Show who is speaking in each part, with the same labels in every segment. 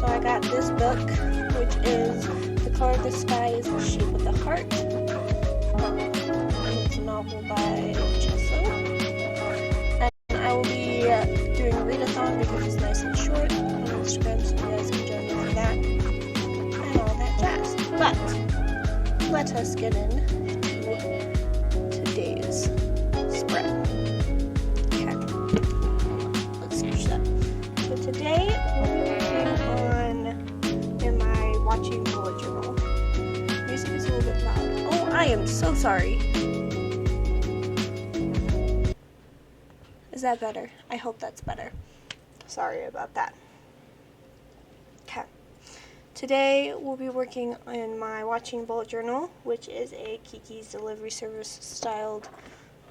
Speaker 1: So I got this book, which is The Color of the Sky is the Shape of the Heart. And it's a novel by Chesso. And I will be doing a readathon because it's nice and short on Instagram, so you guys can join me for that and all that jazz. But let us get into today's spread. Okay, let's switch that. So today we're working on in my watching bullet journal. Music is a little bit loud. Oh, I am so sorry. Is that better? I hope that's better. Sorry about that. Okay. Today we'll be working on my watching bullet journal, which is a Kiki's Delivery Service styled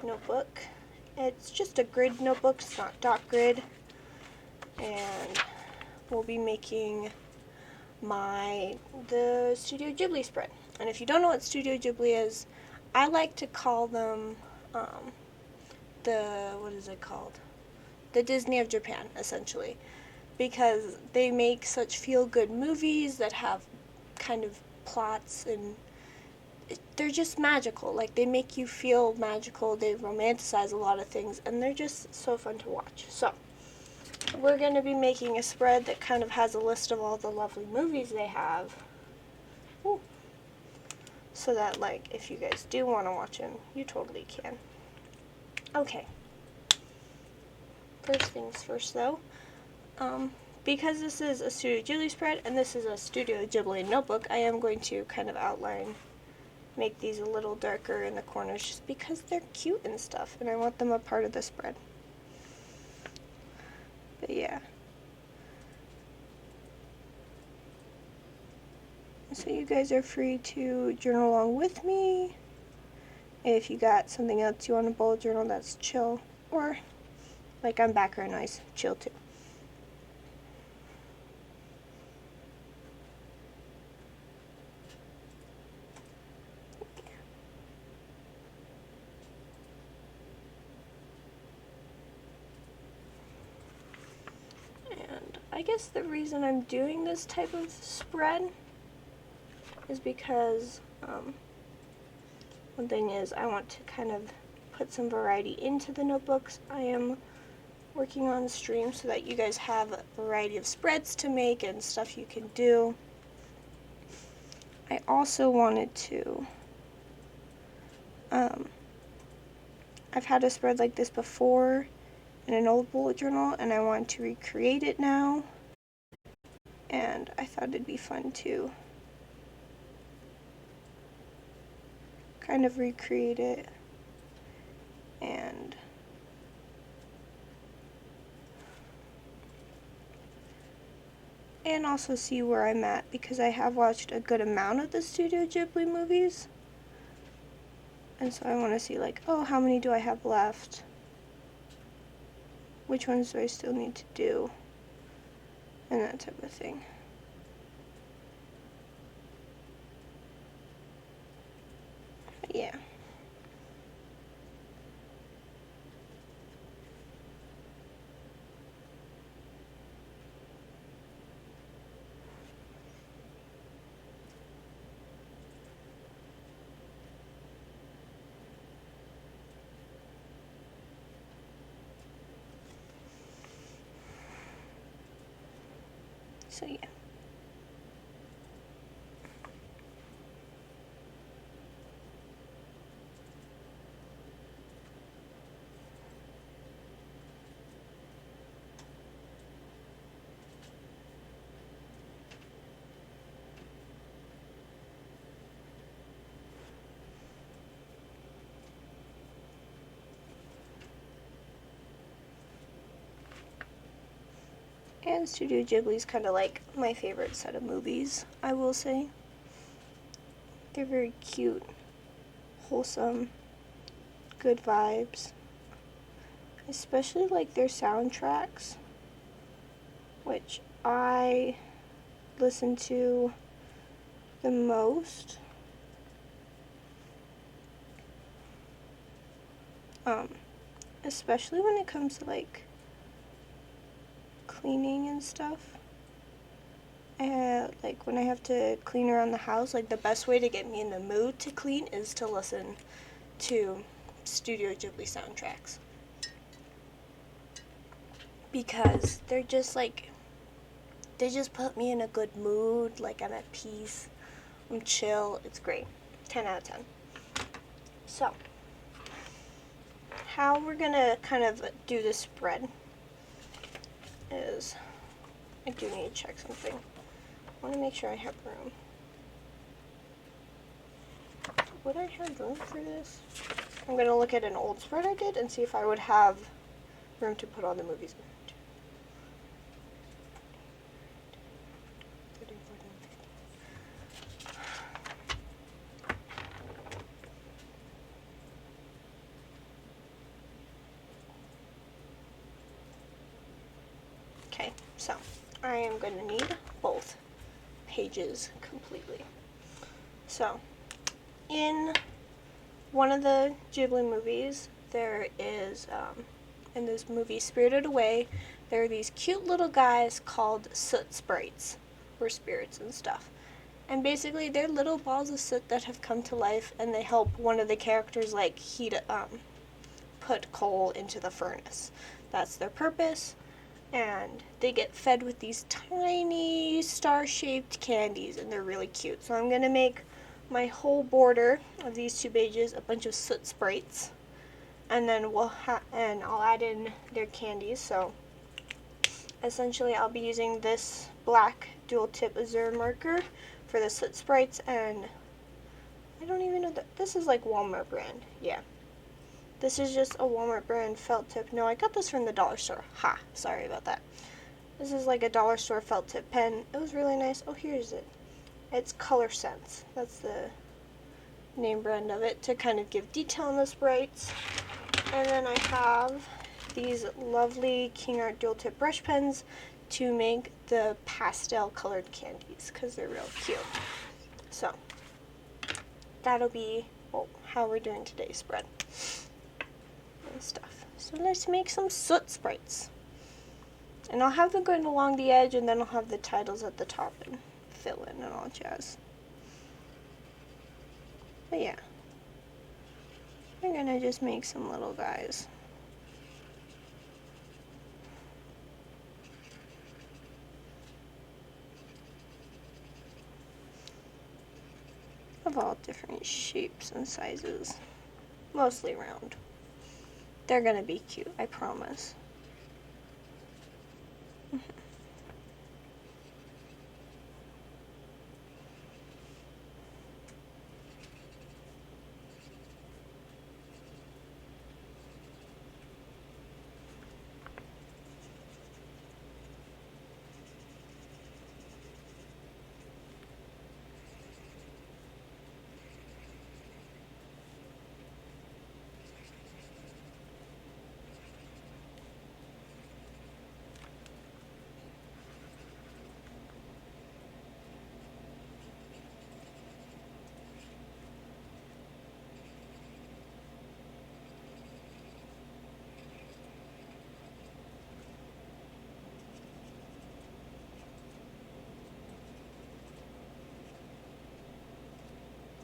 Speaker 1: notebook. It's just a grid notebook, it's not dot grid. And we'll be making the Studio Ghibli spread. And if you don't know what Studio Ghibli is, I like to call them what is it called? The Disney of Japan, essentially. Because they make such feel-good movies that have kind of plots, and they're just magical. Like, they make you feel magical, they romanticize a lot of things, and they're just so fun to watch. So, we're going to be making a spread that kind of has a list of all the lovely movies they have. Ooh. So that, like, if you guys do want to watch them, you totally can. Okay. First things first, though. Because this is a Studio Ghibli spread and this is a Studio Ghibli notebook, I am going to kind of make these a little darker in the corners just because they're cute and stuff, and I want them a part of the spread. But yeah. So you guys are free to journal along with me. If you got something else you want to bullet journal, that's chill. Or, like on background noise, chill too. And I guess the reason I'm doing this type of spread is because one thing is I want to kind of put some variety into the notebooks I am working on stream so that you guys have a variety of spreads to make and stuff you can do. I also wanted to I've had a spread like this before in an old bullet journal, and I want to recreate it now, and I thought it'd be fun to kind of recreate it and also see where I'm at, because I have watched a good amount of the Studio Ghibli movies, and so I want to see, like, oh, how many do I have left? Which ones do I still need to do? And that type of thing. But yeah. So yeah. And Studio Ghibli is kind of like my favorite set of movies, I will say. They're very cute, wholesome, good vibes. Especially like their soundtracks, which I listen to the most. Especially when it comes to like cleaning and stuff. like when I have to clean around the house, like the best way to get me in the mood to clean is to listen to Studio Ghibli soundtracks. Because they're just like, they just put me in a good mood, like I'm at peace, I'm chill, it's great. 10 out of 10. So, how we're gonna kind of do this spread is, I do need to check something. I want to make sure I have room. Would I have room for this? I'm gonna look at an old spread I did and see if I would have room to put all the movies in. Okay, so I am going to need both pages completely. So, in one of the Ghibli movies, there is, in this movie Spirited Away, there are these cute little guys called soot sprites, or spirits and stuff. And basically, they're little balls of soot that have come to life, and they help one of the characters, like, put coal into the furnace. That's their purpose. And they get fed with these tiny star-shaped candies, and they're really cute. So I'm going to make my whole border of these 2 pages a bunch of soot sprites, and then I'll add in their candies. So essentially I'll be using this black dual tip Azure marker for the soot sprites, and I don't even know that this is like Walmart brand. Yeah. This is just a Walmart brand felt tip. No, I got this from the dollar store. Ha, sorry about that. This is like a dollar store felt tip pen. It was really nice. Oh, here's it. It's Color Sense. That's the name brand of it, to kind of give detail on the sprites. And then I have these lovely King Art dual tip brush pens to make the pastel colored candies, because they're real cute. So, that'll be how we're doing today's spread. And stuff. So let's make some soot sprites. And I'll have them going along the edge, and then I'll have the titles at the top and fill in and all jazz. But yeah. We're gonna just make some little guys. Of all different shapes and sizes. Mostly round. They're gonna be cute, I promise.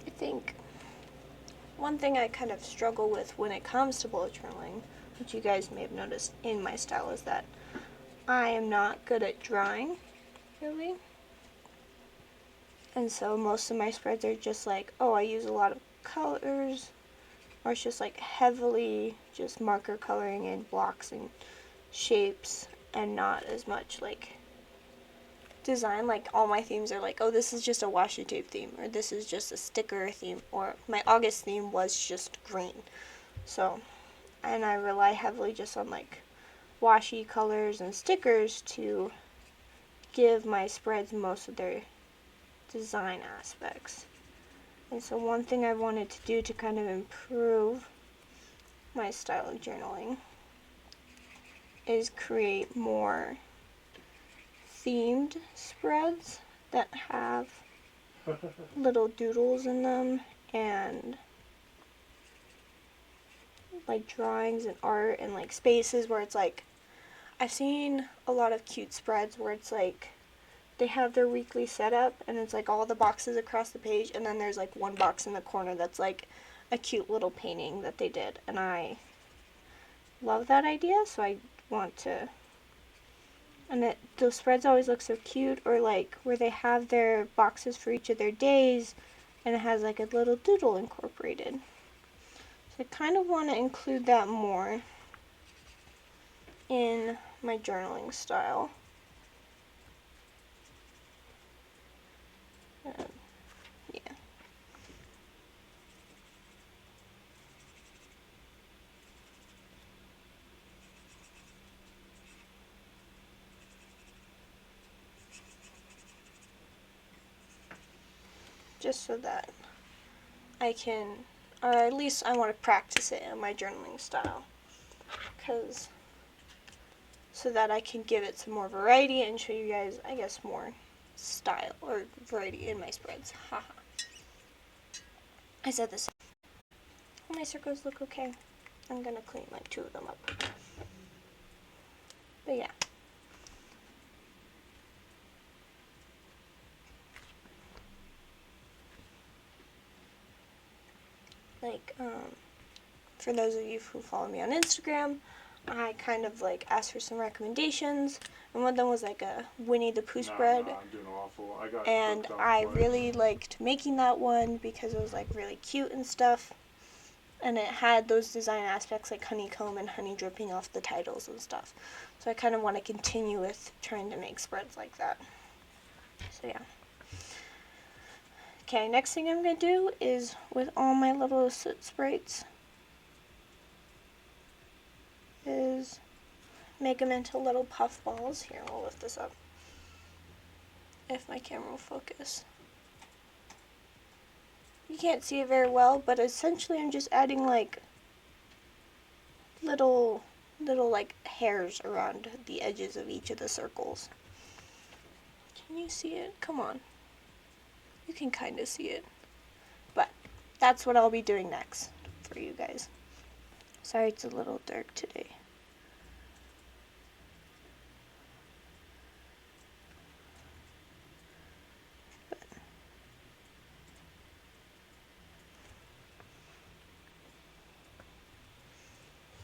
Speaker 1: I think one thing I kind of struggle with when it comes to bullet journaling, which you guys may have noticed in my style, is that I am not good at drawing, really. And so most of my spreads are just like, oh, I use a lot of colors, or it's just like heavily just marker coloring in blocks and shapes, and not as much like design. Like all my themes are like, oh, this is just a washi tape theme, or this is just a sticker theme, or my August theme was just green. So, and I rely heavily just on like washi colors and stickers to give my spreads most of their design aspects. And so one thing I wanted to do to kind of improve my style of journaling is create more themed spreads that have little doodles in them, and like drawings and art, and like spaces where it's like, I've seen a lot of cute spreads where it's like they have their weekly setup, and it's like all the boxes across the page, and then there's like one box in the corner that's like a cute little painting that they did, and I love that idea, so I want to. And those spreads always look so cute, or like where they have their boxes for each of their days, and it has like a little doodle incorporated. So I kind of want to include that more in my journaling style. Yeah. Just so that I can, or at least I want to practice it in my journaling style, because so that I can give it some more variety and show you guys, I guess, more style or variety in my spreads. Haha. I said this. My circles look okay. I'm gonna clean like 2 of them up. But yeah. Like, for those of you who follow me on Instagram, I kind of like asked for some recommendations, and one of them was like a Winnie the Pooh spread.
Speaker 2: I'm doing awful.
Speaker 1: And I really liked making that one because it was like really cute and stuff, and it had those design aspects like honeycomb and honey dripping off the titles and stuff. So I kind of want to continue with trying to make spreads like that. So yeah. Okay, next thing I'm going to do is with all my little soot sprites is make them into little puff balls. Here, I'll lift this up if my camera will focus. You can't see it very well, but essentially I'm just adding like little like hairs around the edges of each of the circles. Can you see it? Come on. You can kind of see it. But that's what I'll be doing next for you guys. Sorry it's a little dark today. But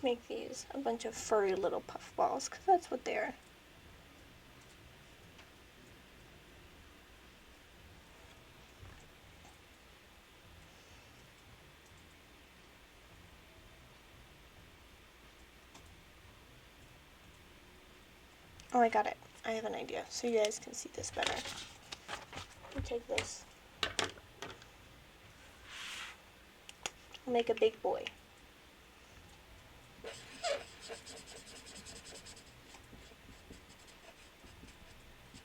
Speaker 1: make these a bunch of furry little puff balls, because that's what they are. Oh, I got it. I have an idea, so you guys can see this better. I'll take this. I'll make a big boy.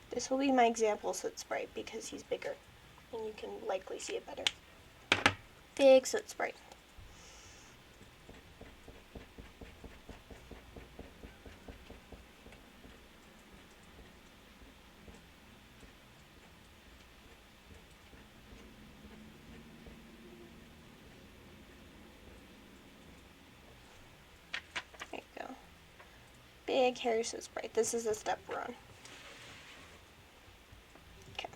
Speaker 1: This will be my example soot sprite because he's bigger, and you can likely see it better. Big soot sprite. There you go. Big hairy soot sprite. This is the step we're on. Okay.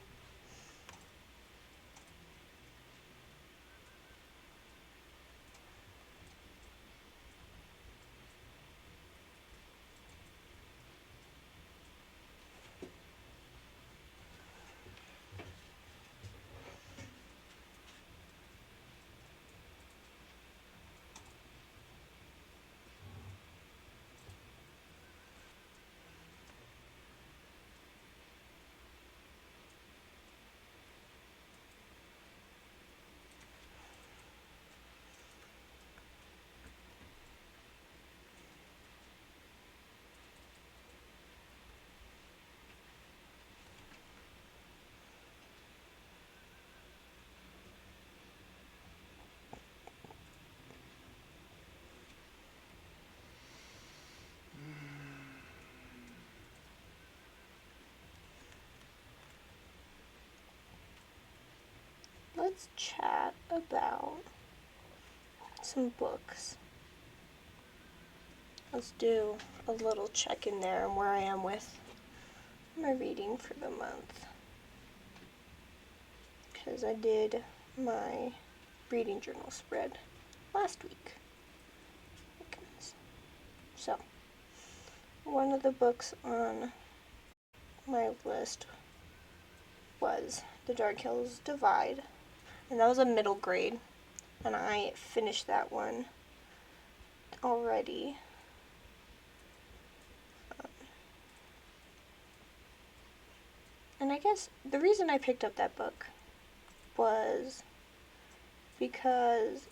Speaker 1: Let's chat about some books. Let's do a little check in there on where I am with my reading for the month, because I did my reading journal spread last week. So, one of the books on my list was The Dark Hills Divide, and that was a middle grade, and I finished that one already. And I guess the reason I picked up that book was because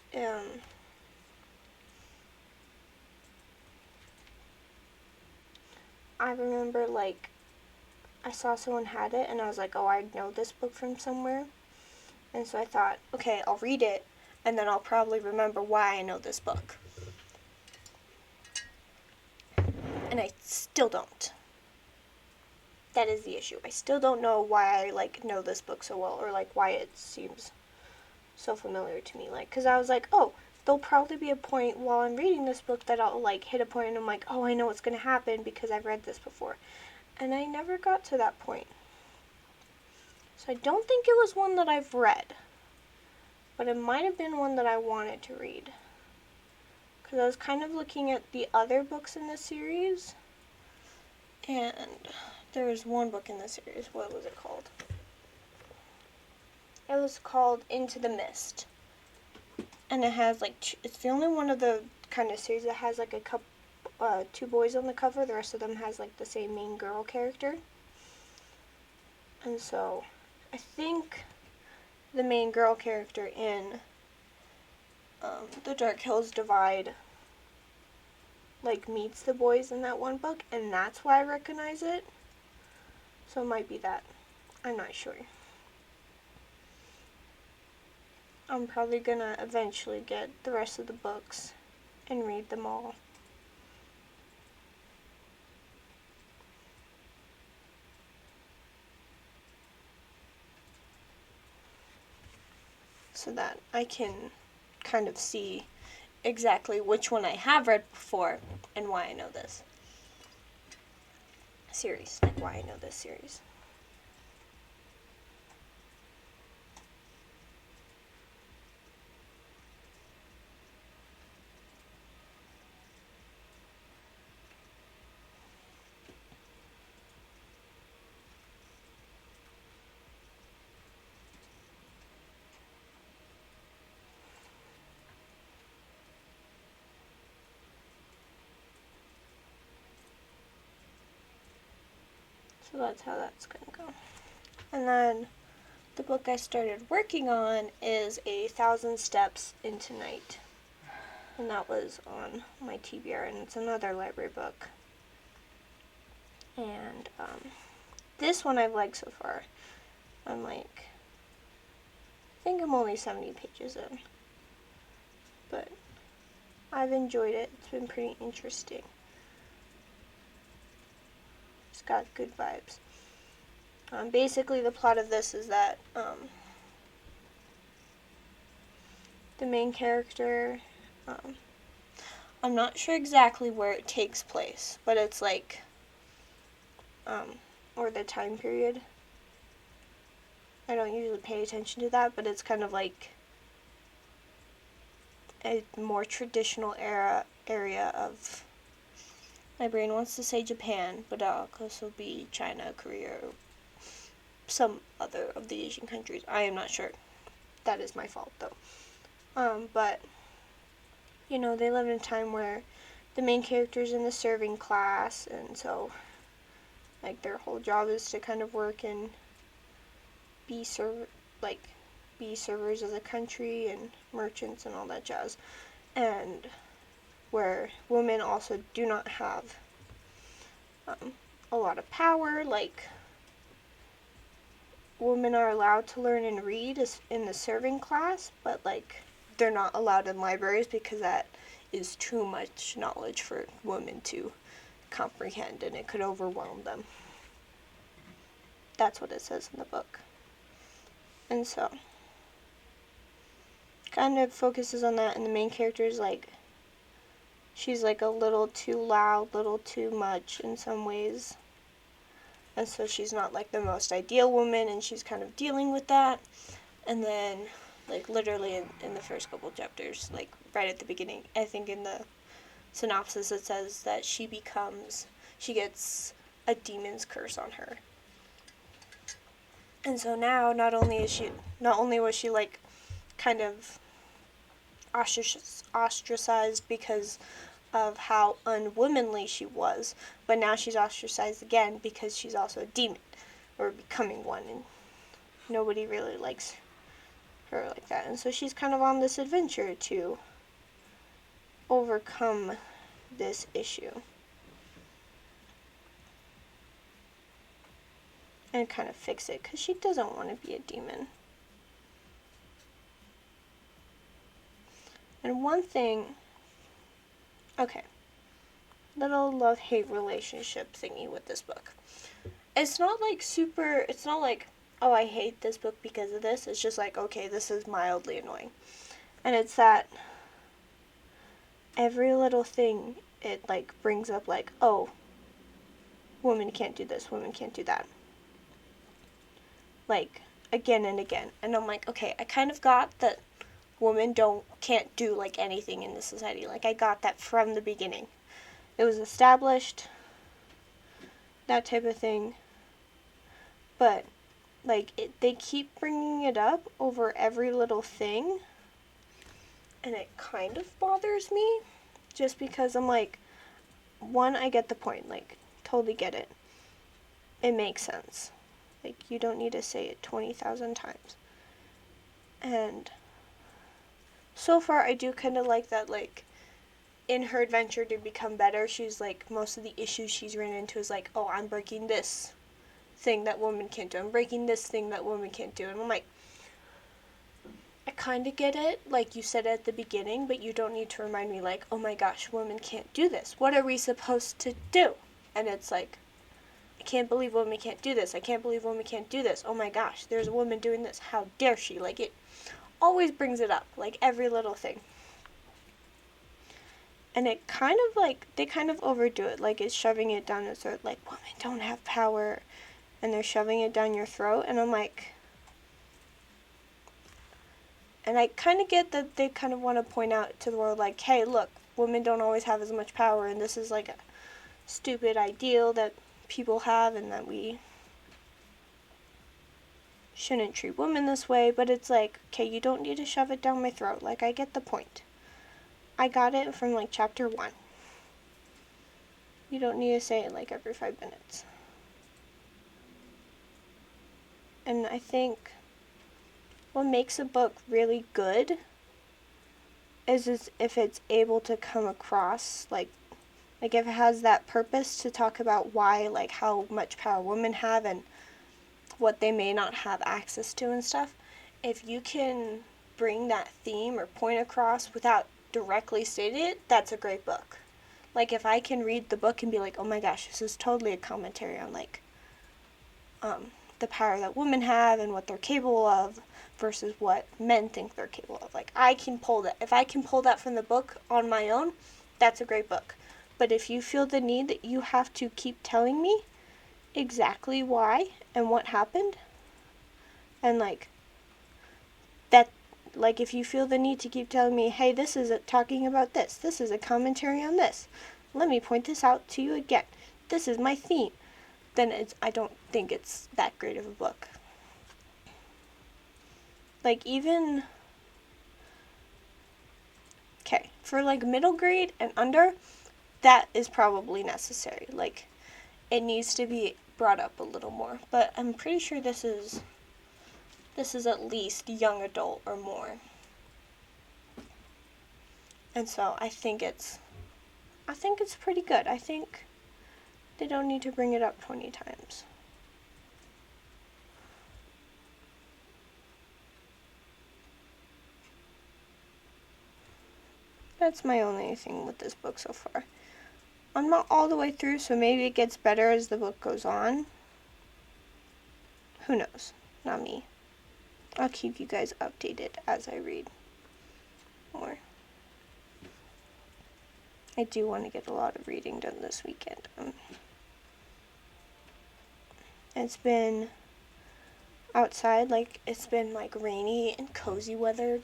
Speaker 1: I remember, like, I saw someone had it, and I was like, oh, I know this book from somewhere. And so I thought, okay, I'll read it, and then I'll probably remember why I know this book. And I still don't. That is the issue. I still don't know why I, like, know this book so well, or, like, why it seems so familiar to me. Like, because I was like, oh, there'll probably be a point while I'm reading this book that I'll, like, hit a point and I'm like, oh, I know what's going to happen because I've read this before. And I never got to that point. So I don't think it was one that I've read. But it might have been one that I wanted to read. Because I was kind of looking at the other books in the series. And there was one book in the series. What was it called? It was called Into the Mist. And it has, like, it's the only one of the kind of series that has, like, two boys on the cover. The rest of them has, like, the same main girl character. And so, I think the main girl character in The Dark Hills Divide, like, meets the boys in that one book, and that's why I recognize it. So it might be that. I'm not sure. I'm probably gonna eventually get the rest of the books and read them all. So that I can kind of see exactly which one I have read before and why I know this series, like why I know this series. So that's how that's going to go. And then the book I started working on is 1,000 Steps into Night. And that was on my TBR, and it's another library book. And this one I've liked so far. I'm like, I think I'm only 70 pages in. But I've enjoyed it. It's been pretty interesting. It's got good vibes. Basically, the plot of this is that the main character, I'm not sure exactly where it takes place, but it's like, or the time period. I don't usually pay attention to that, but it's kind of like a more traditional area of, my brain wants to say Japan, but it'll also be China, Korea, or some other of the Asian countries. I am not sure. That is my fault, though. But, you know, they live in a time where the main character's in the serving class, and so, like, their whole job is to kind of work and be servers of the country and merchants and all that jazz. And where women also do not have a lot of power. Like, women are allowed to learn and read in the serving class, but, like, they're not allowed in libraries because that is too much knowledge for women to comprehend, and it could overwhelm them. That's what it says in the book. And so, kind of focuses on that, and the main character is like, she's like a little too loud, little too much in some ways. And so she's not like the most ideal woman, and she's kind of dealing with that. And then, like, literally in the first couple chapters, like, right at the beginning, I think in the synopsis it says that she gets a demon's curse on her. And so now, not only was she, like, kind of ostracized because of how unwomanly she was, but now she's ostracized again because she's also a demon, or becoming one, and nobody really likes her like that. And so she's kind of on this adventure to overcome this issue and kind of fix it, because she doesn't want to be a demon. And one thing, okay, little love-hate relationship thingy with this book. It's not like, oh, I hate this book because of this. It's just like, okay, this is mildly annoying. And it's that every little thing it, like, brings up, like, oh, women can't do this, women can't do that. Like, again and again. And I'm like, okay, I kind of got that women can't do, like, anything in this society. Like, I got that from the beginning. It was established, that type of thing. But, like, they keep bringing it up over every little thing. And it kind of bothers me. Just because I'm like, one, I get the point. Like, totally get it. It makes sense. Like, you don't need to say it 20,000 times. And so far, I do kind of like that, like, in her adventure to become better, she's like, most of the issues she's ran into is like, oh, I'm breaking this thing that women can't do. I'm breaking this thing that women can't do. And I'm like, I kind of get it, like you said at the beginning, but you don't need to remind me, like, oh my gosh, women can't do this. What are we supposed to do? And it's like, I can't believe women can't do this. I can't believe women can't do this. Oh my gosh, there's a woman doing this. How dare she? Like, it always brings it up, like, every little thing. And it kind of, like, they kind of overdo it. Like, it's shoving it down your throat. Like, women don't have power. And they're shoving it down your throat. And I'm like... And I kind of get that they kind of want to point out to the world, like, hey, look, women don't always have as much power. And this is, like, a stupid ideal that people have. And that we shouldn't treat women this way. But it's like, okay, you don't need to shove it down my throat. Like, I get the point. I got it from, like, chapter 1. You don't need to say it, like, every 5 minutes. And I think what makes a book really good is if it's able to come across, like if it has that purpose to talk about why, like, how much power women have and what they may not have access to and stuff. If you can bring that theme or point across without directly stating it, that's a great book. Like, if I can read the book and be like, oh my gosh, this is totally a commentary on, like, the power that women have and what they're capable of versus what men think they're capable of. Like, I can pull that. If I can pull that from the book on my own, that's a great book. But if you feel the need that you have to keep telling me exactly why and what happened, and, like, that, like, if you feel the need to keep telling me, hey, this is talking about this is a commentary on this, let me point this out to you again, this is my theme, then I don't think it's that great of a book. Like, even, okay, for, like, middle grade and under, that is probably necessary. Like, it needs to be brought up a little more. But I'm pretty sure this is at least young adult or more. And so I think it's pretty good. I think they don't need to bring it up 20 times. That's my only thing with this book so far. I'm not all the way through, so maybe it gets better as the book goes on. Who knows? Not me. I'll keep you guys updated as I read more. I do want to get a lot of reading done this weekend. It's been outside, like it's been like rainy and cozy weather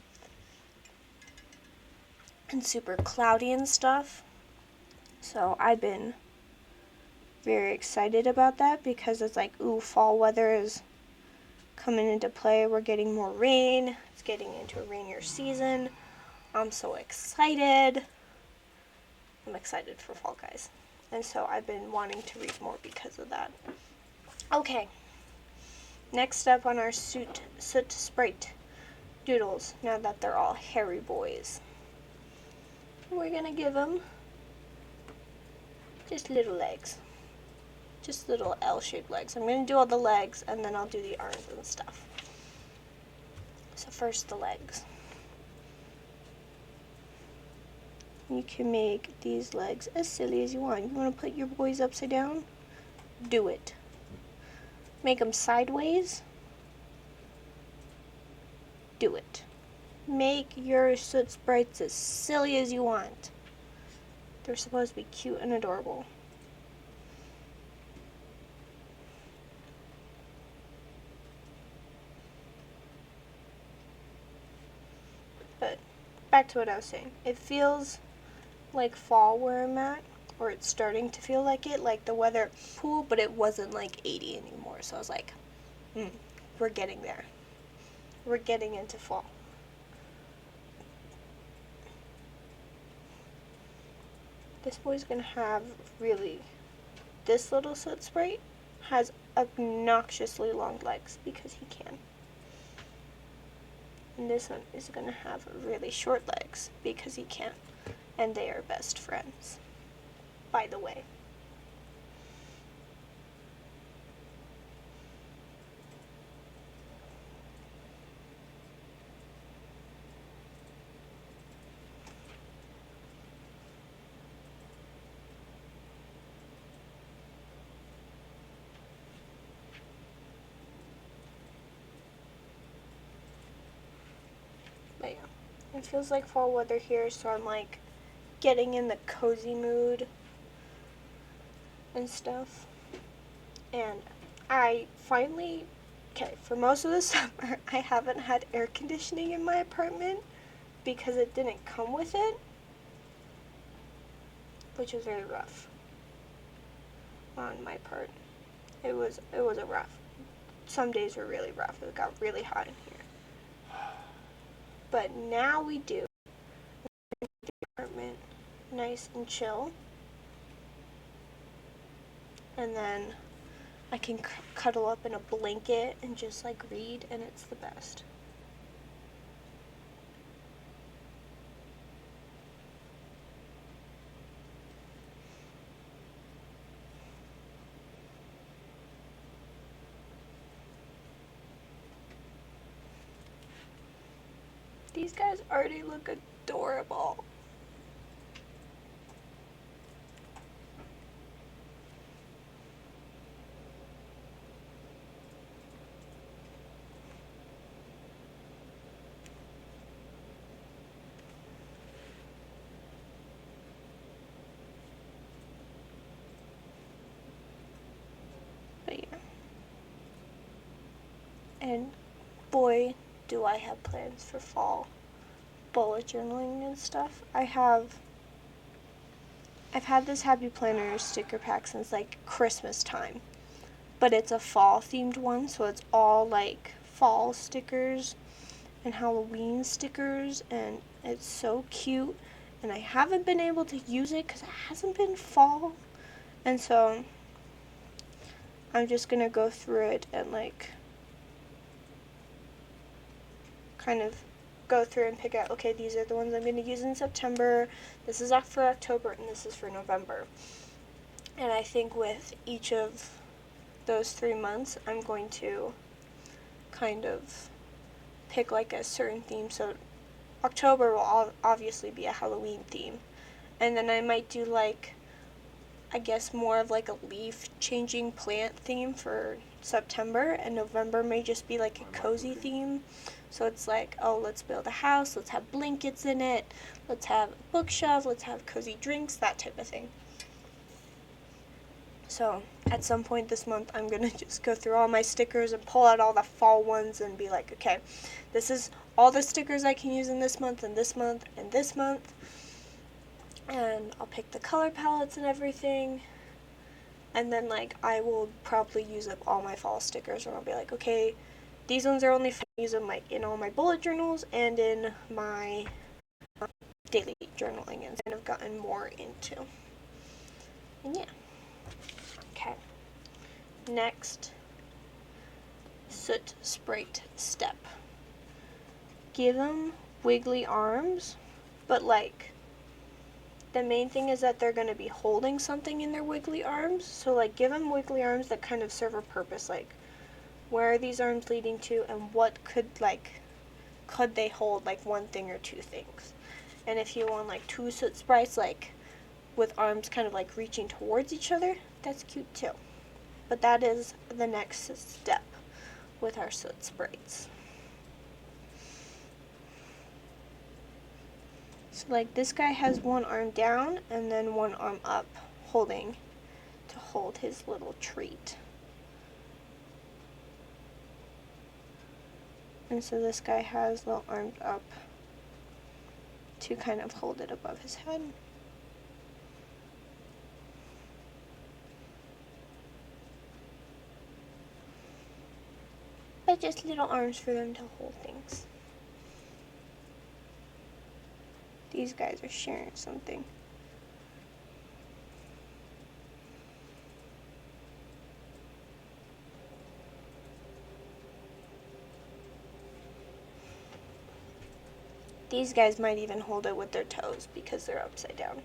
Speaker 1: and super cloudy and stuff. So I've been very excited about that because it's like, ooh, fall weather is coming into play. We're getting more rain. It's getting into a rainier season. I'm so excited. I'm excited for fall, guys. And so I've been wanting to read more because of that. Okay. Next up on our soot sprite doodles, now that they're all hairy boys, we're gonna give them just little legs. Just little L-shaped legs. I'm gonna do all the legs and then I'll do the arms and stuff. So first the legs. You can make these legs as silly as you want. You want to put your boys upside down? Do it. Make them sideways? Do it. Make your soot sprites as silly as you want. They're supposed to be cute and adorable. But back to what I was saying. It feels like fall where I'm at, or it's starting to feel like it, like the weather cool, but it wasn't like 80 anymore. So I was like, we're getting there. We're getting into fall. This boy's gonna have this little soot sprite has obnoxiously long legs because he can. And this one is gonna have really short legs because he can. And they are best friends, by the way. But yeah, it feels like fall weather here, so I'm like getting in the cozy mood and stuff. And I finally, for most of the summer, I haven't had air conditioning in my apartment because it didn't come with it, which was very rough on my part. It was a rough. Some days were really rough. It got really hot in here. But now we do. The apartment nice and chill. And then I can cuddle up in a blanket and just like read, and it's the best. These guys already look adorable. But yeah. And boy, do I have plans for fall bullet journaling and stuff. I've had this Happy Planner sticker pack since like Christmas time, but it's a fall themed one, so it's all like fall stickers and Halloween stickers, and it's so cute. And I haven't been able to use it because it hasn't been fall, and so I'm just gonna go through it and like kind of go through and pick out, okay, these are the ones I'm going to use in September, this is for October, and this is for November. And I think with each of those 3 months, I'm going to kind of pick like a certain theme. So October will obviously be a Halloween theme. And then I might do like, I guess more of like a leaf changing plant theme for September, and November may just be like a cozy theme. So it's like, oh, let's build a house, let's have blankets in it, let's have a bookshelf, let's have cozy drinks, that type of thing. So at some point this month, I'm going to just go through all my stickers and pull out all the fall ones and be like, okay, this is all the stickers I can use in this month and this month and this month. And I'll pick the color palettes and everything. And then, like, I will probably use up all my fall stickers, and I'll be like, okay, these ones are only for use in all my bullet journals and in my daily journaling, and kind of gotten more into. And yeah. Okay. Next, soot sprite step. Give them wiggly arms, but like, the main thing is that they're going to be holding something in their wiggly arms. So like, give them wiggly arms that kind of serve a purpose. Like, where are these arms leading to, and what could they hold, like one thing or two things? And if you want like two soot sprites, like with arms kind of like reaching towards each other, that's cute too. But that is the next step with our soot sprites. So like this guy has one arm down and then one arm up, to hold his little treat. And so this guy has little arms up to kind of hold it above his head. But just little arms for them to hold things. These guys are sharing something. These guys might even hold it with their toes because they're upside down.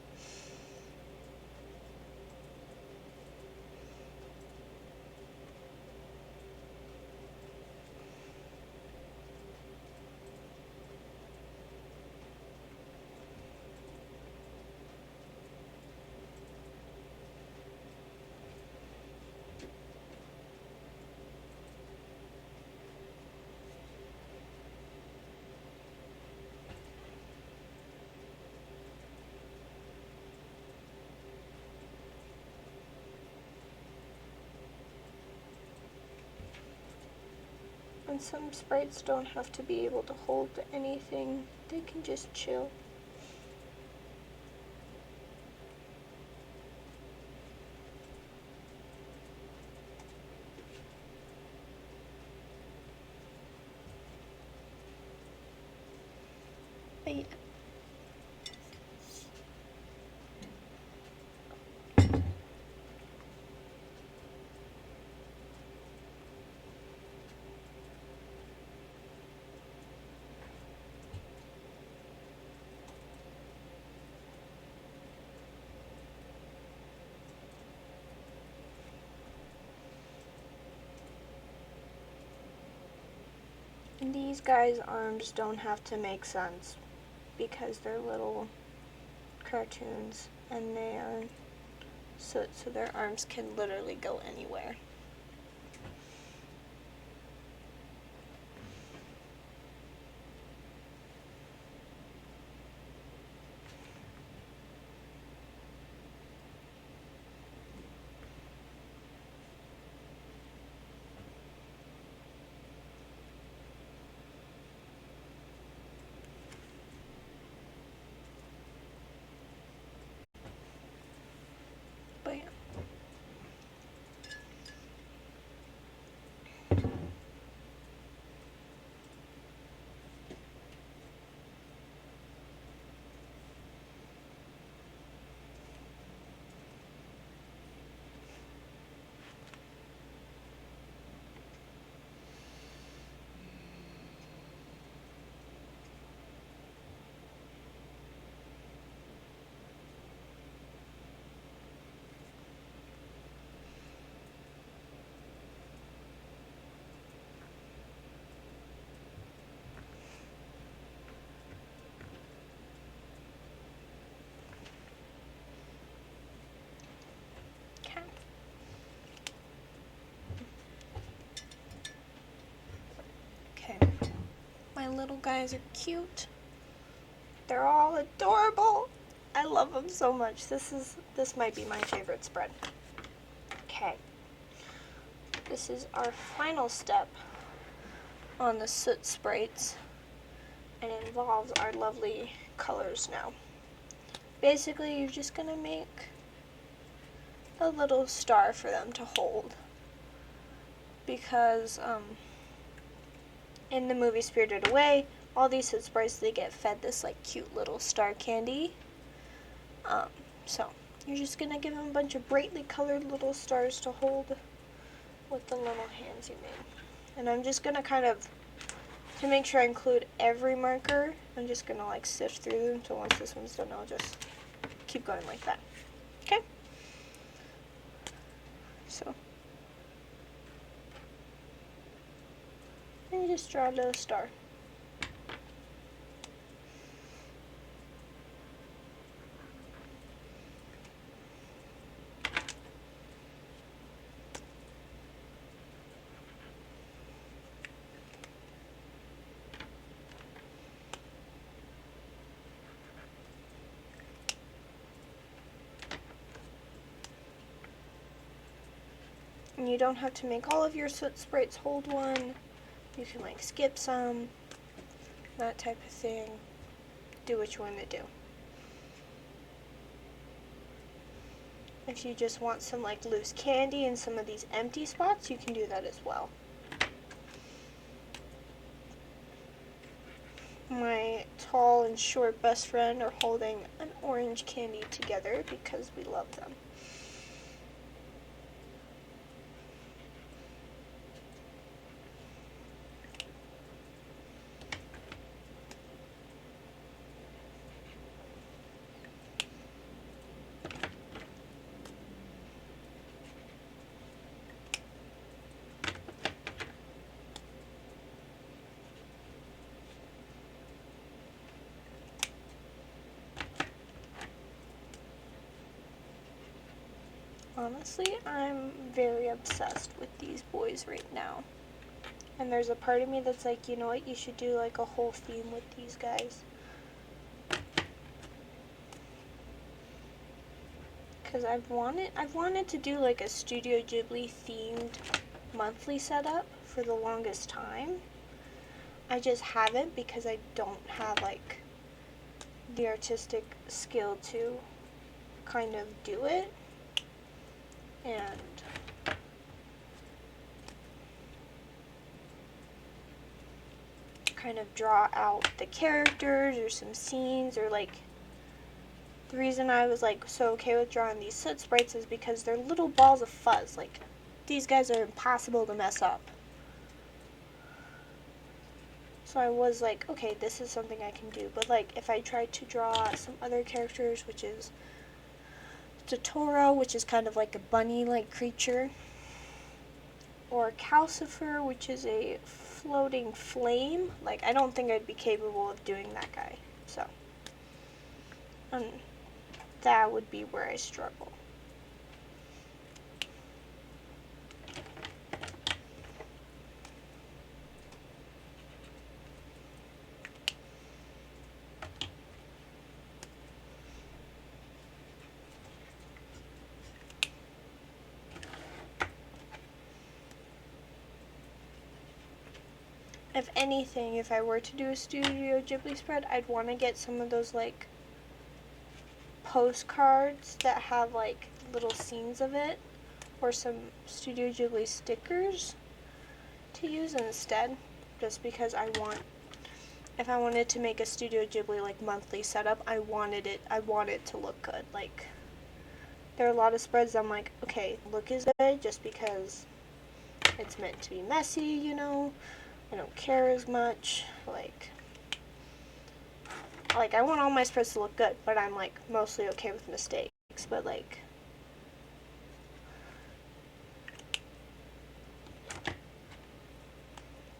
Speaker 1: And some sprites don't have to be able to hold anything. They can just chill. But yeah. And these guys' arms don't have to make sense because they're little cartoons and they are so their arms can literally go anywhere. But yeah. Okay. My little guys are cute. They're all adorable. I love them so much. This might be my favorite spread. Okay, this is our final step on the soot sprites, and it involves our lovely colors now. Basically, you're just gonna make a little star for them to hold, because in the movie Spirited Away, all these soot sprites, they get fed this like cute little star candy. So you're just gonna give them a bunch of brightly colored little stars to hold with the little hands you made. And I'm just gonna kind of, to make sure I include every marker, I'm just gonna like sift through them, so once this one's done, I'll just keep going like that. Okay? So, and you just draw a little star. And you don't have to make all of your soot sprites hold one. You can like skip some, that type of thing. Do what you want to do. If you just want some like loose candy in some of these empty spots, you can do that as well. My tall and short best friend are holding an orange candy together because we love them. Honestly, I'm very obsessed with these boys right now. And there's a part of me that's like, you know what, you should do like a whole theme with these guys. Because I've wanted to do like a Studio Ghibli themed monthly setup for the longest time. I just haven't because I don't have like the artistic skill to kind of do it. And kind of draw out the characters or some scenes, or like, the reason I was like so okay with drawing these soot sprites is because they're little balls of fuzz. Like, these guys are impossible to mess up. So I was like, okay, this is something I can do. But like, if I tried to draw some other characters, which is Totoro, which is kind of like a bunny-like creature, or Calcifer, which is a floating flame, like, I don't think I'd be capable of doing that guy. So, that would be where I struggle. If anything, if I were to do a Studio Ghibli spread, I'd want to get some of those like postcards that have like little scenes of it, or some Studio Ghibli stickers to use instead, just because if I wanted to make a Studio Ghibli like monthly setup, I want it to look good. Like, there are a lot of spreads I'm like, okay, look is good just because it's meant to be messy, you know. I don't care as much. Like I want all my spreads to look good, but I'm like mostly okay with mistakes. But like,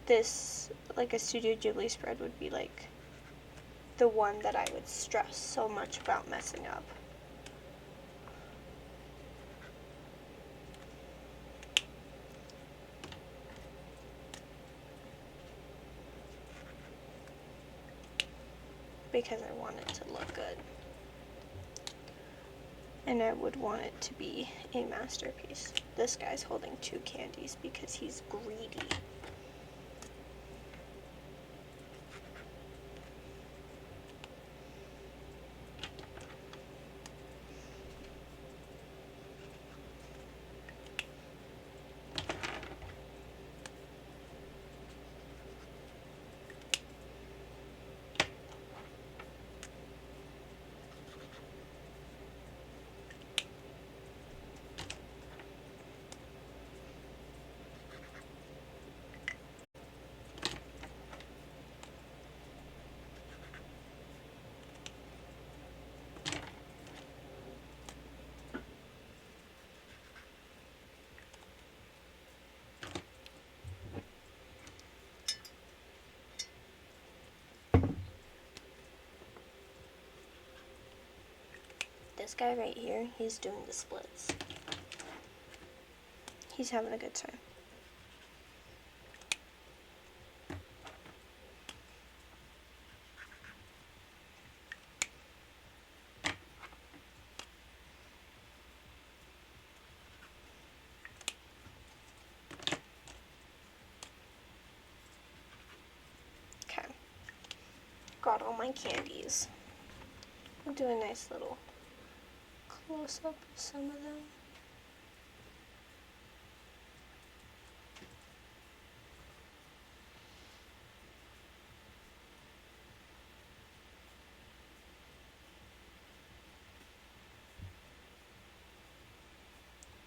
Speaker 1: this, like a Studio Ghibli spread would be like the one that I would stress so much about messing up. Because I want it to look good. and I would want it to be a masterpiece. This guy's holding 2 candies because he's greedy. This guy right here, he's doing the splits. He's having a good time. Okay. Got all my candies. I'll do a nice little close-up of some of them.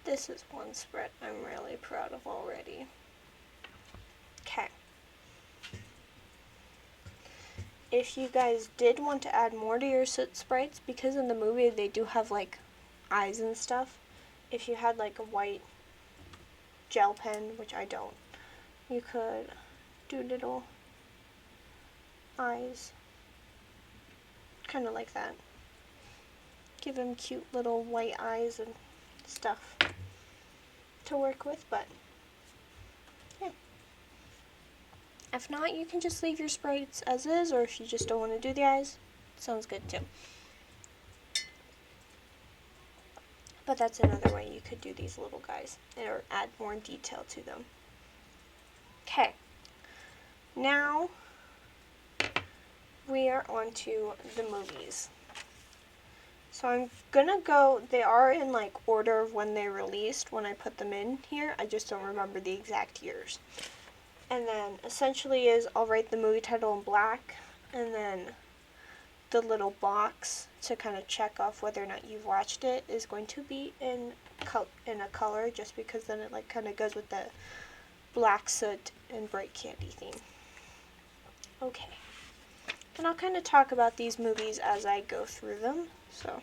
Speaker 1: This is one spread I'm really proud of already. Okay. If you guys did want to add more to your soot sprites, because in the movie they do have like eyes and stuff, if you had like a white gel pen, which I don't, you could do little eyes, kind of like that. Give them cute little white eyes and stuff to work with, but yeah. If not, you can just leave your sprites as is, or if you just don't want to do the eyes, sounds good too. But that's another way you could do these little guys, or add more detail to them. Okay, now we are on to the movies. So I'm gonna go, they are in like order of when they released when I put them in here. I just don't remember the exact years. And then essentially is I'll write the movie title in black, and then the little box to kind of check off whether or not you've watched it is going to be in a color, just because then it like kind of goes with the black soot and bright candy theme. Okay. And I'll kind of talk about these movies as I go through them. So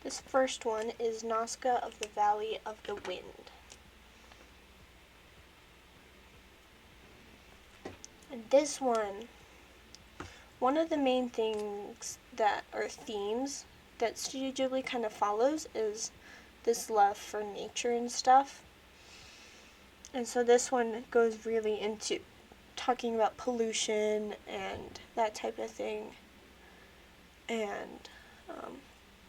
Speaker 1: this first one is Nazca of the Valley of the Wind. And this one of the main things that are themes that Studio Ghibli kind of follows is this love for nature and stuff. And so this one goes really into talking about pollution and that type of thing, and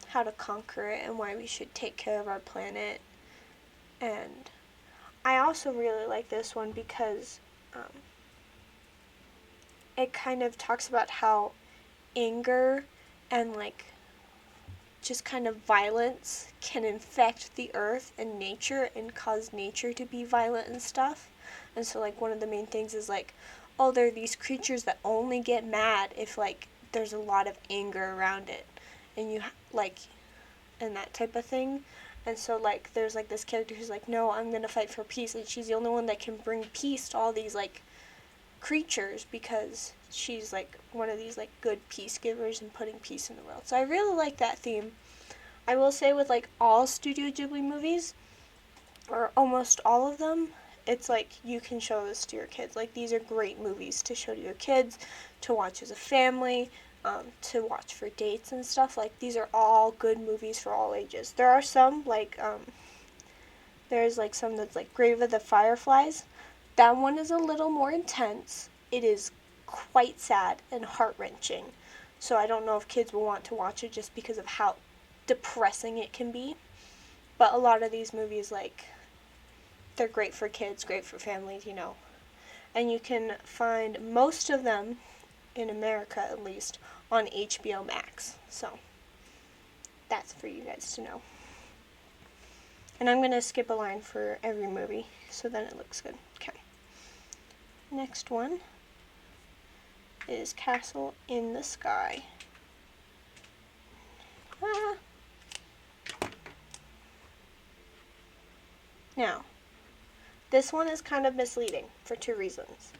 Speaker 1: how to conquer it and why we should take care of our planet. And I also really like this one because it kind of talks about how anger and like just kind of violence can infect the earth and nature and cause nature to be violent and stuff. And so like one of the main things is like, oh, there are these creatures that only get mad if like there's a lot of anger around it, and you like, and that type of thing. And so like there's like this character who's like, no, I'm gonna fight for peace, and she's the only one that can bring peace to all these like creatures, because she's like one of these like good peace givers and putting peace in the world. So I really like that theme. I will say with like all Studio Ghibli movies, or almost all of them, it's like you can show this to your kids. Like these are great movies to show to your kids, to watch as a family. to watch for dates and stuff. Like, these are all good movies for all ages. There are some, like, there's, like, some that's, like, Grave of the Fireflies. That one is a little more intense. It is quite sad and heart-wrenching. So I don't know if kids will want to watch it just because of how depressing it can be. But a lot of these movies, like, they're great for kids, great for families, you know. And you can find most of them, in America at least, on HBO Max. So that's for you guys to know. And I'm going to skip a line for every movie so then it looks good. Okay. Next one is Castle in the Sky. Ah. Now, this one is kind of misleading for two reasons.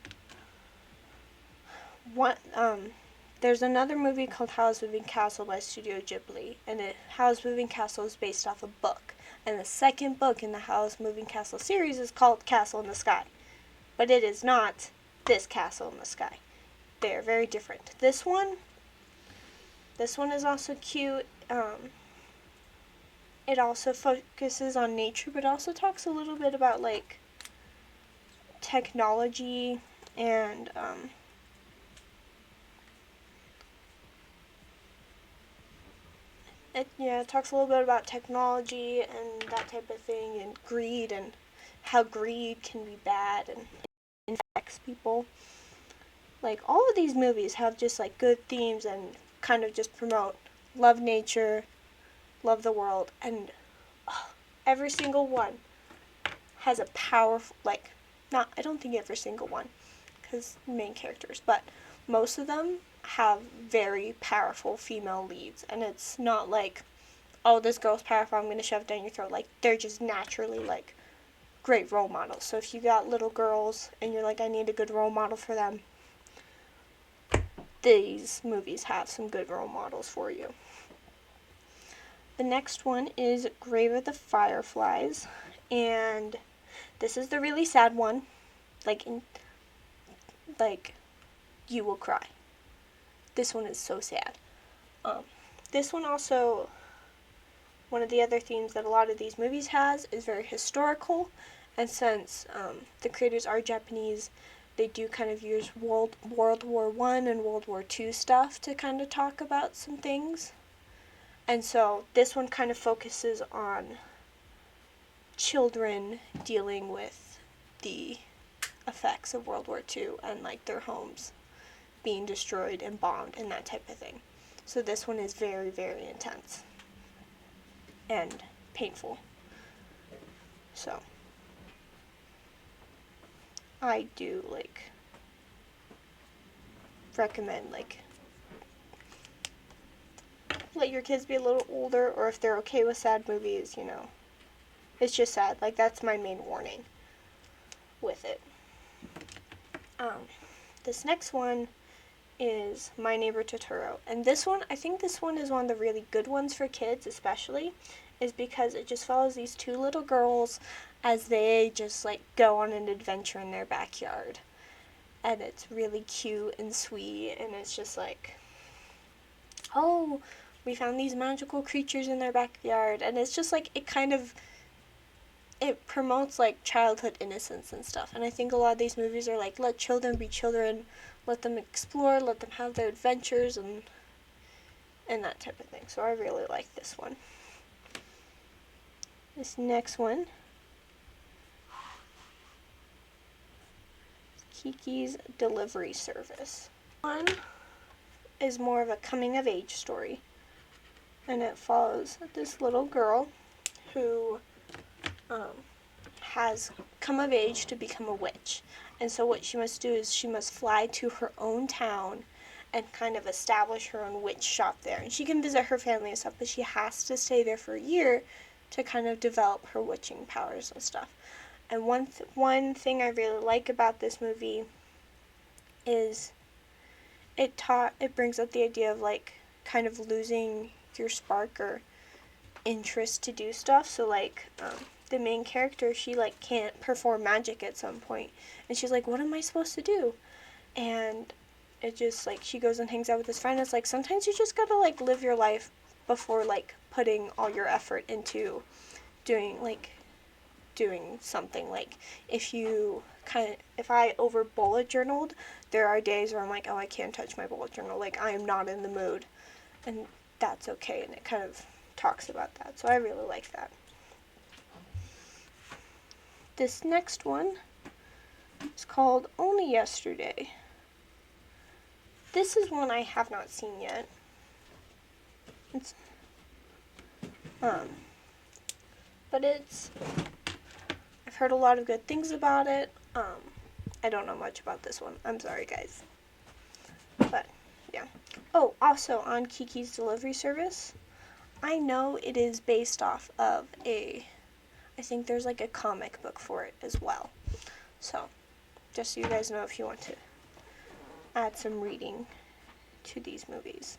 Speaker 1: One, there's another movie called Howl's Moving Castle by Studio Ghibli, and Howl's Moving Castle is based off a book. And the second book in the Howl's Moving Castle series is called Castle in the Sky. But it is not this Castle in the Sky. They are very different. This one is also cute. It also focuses on nature, but also talks a little bit about, like, technology and it talks a little bit about technology and that type of thing, and greed, and how greed can be bad and infects people. Like, all of these movies have just, like, good themes and kind of just promote love nature, love the world, and every single one has a powerful, like, I don't think every single one, because main characters, but most of them have very powerful female leads, and it's not like, oh, this girl's powerful, I'm going to shove it down your throat. Like, they're just naturally, like, great role models. So if you got little girls and you're like, I need a good role model for them, these movies have some good role models for you. The next one is Grave of the Fireflies, and this is the really sad one. Like, you will cry. This one is so sad. This one also, one of the other themes that a lot of these movies has is very historical, and since the creators are Japanese, they do kind of use World War I and World War II stuff to kind of talk about some things. And so this one kind of focuses on children dealing with the effects of World War II and, like, their homes being destroyed and bombed and that type of thing. So this one is very, very intense and painful. So I do, like, recommend, like, let your kids be a little older, or if they're okay with sad movies, you know, it's just sad. Like, that's my main warning with it. This next one is My Neighbor Totoro, and this one, I think this one is one of the really good ones for kids, especially, is because it just follows these two little girls as they just, like, go on an adventure in their backyard, and it's really cute and sweet, and it's just like, oh, we found these magical creatures in their backyard, and it's just like, it promotes, like, childhood innocence and stuff. And I think a lot of these movies are like, let children be children, let them explore, let them have their adventures, and that type of thing. So I really like this one. This next one, Kiki's Delivery Service. One is more of a coming of age story, and it follows this little girl who has come of age to become a witch. And so what she must do is she must fly to her own town and kind of establish her own witch shop there. And she can visit her family and stuff, but she has to stay there for a year to kind of develop her witching powers and stuff. And one thing I really like about this movie is it brings up the idea of, like, kind of losing your spark or interest to do stuff. So, like, the main character, she, like, can't perform magic at some point, and she's like, what am I supposed to do? And it just like she goes and hangs out with this friend. It's like sometimes you just gotta like live your life before like putting all your effort into doing something. Like if I over bullet journaled, there are days where I'm like, oh, I can't touch my bullet journal, like I am not in the mood, and that's okay. And it kind of talks about that, so I really like that. This next one is called Only Yesterday. This is one I have not seen yet. It's but I've heard a lot of good things about it. I don't know much about this one. I'm sorry, guys. But yeah. Oh, also on Kiki's Delivery Service, I know it is based off of I think there's like a comic book for it as well. So, just so you guys know if you want to add some reading to these movies.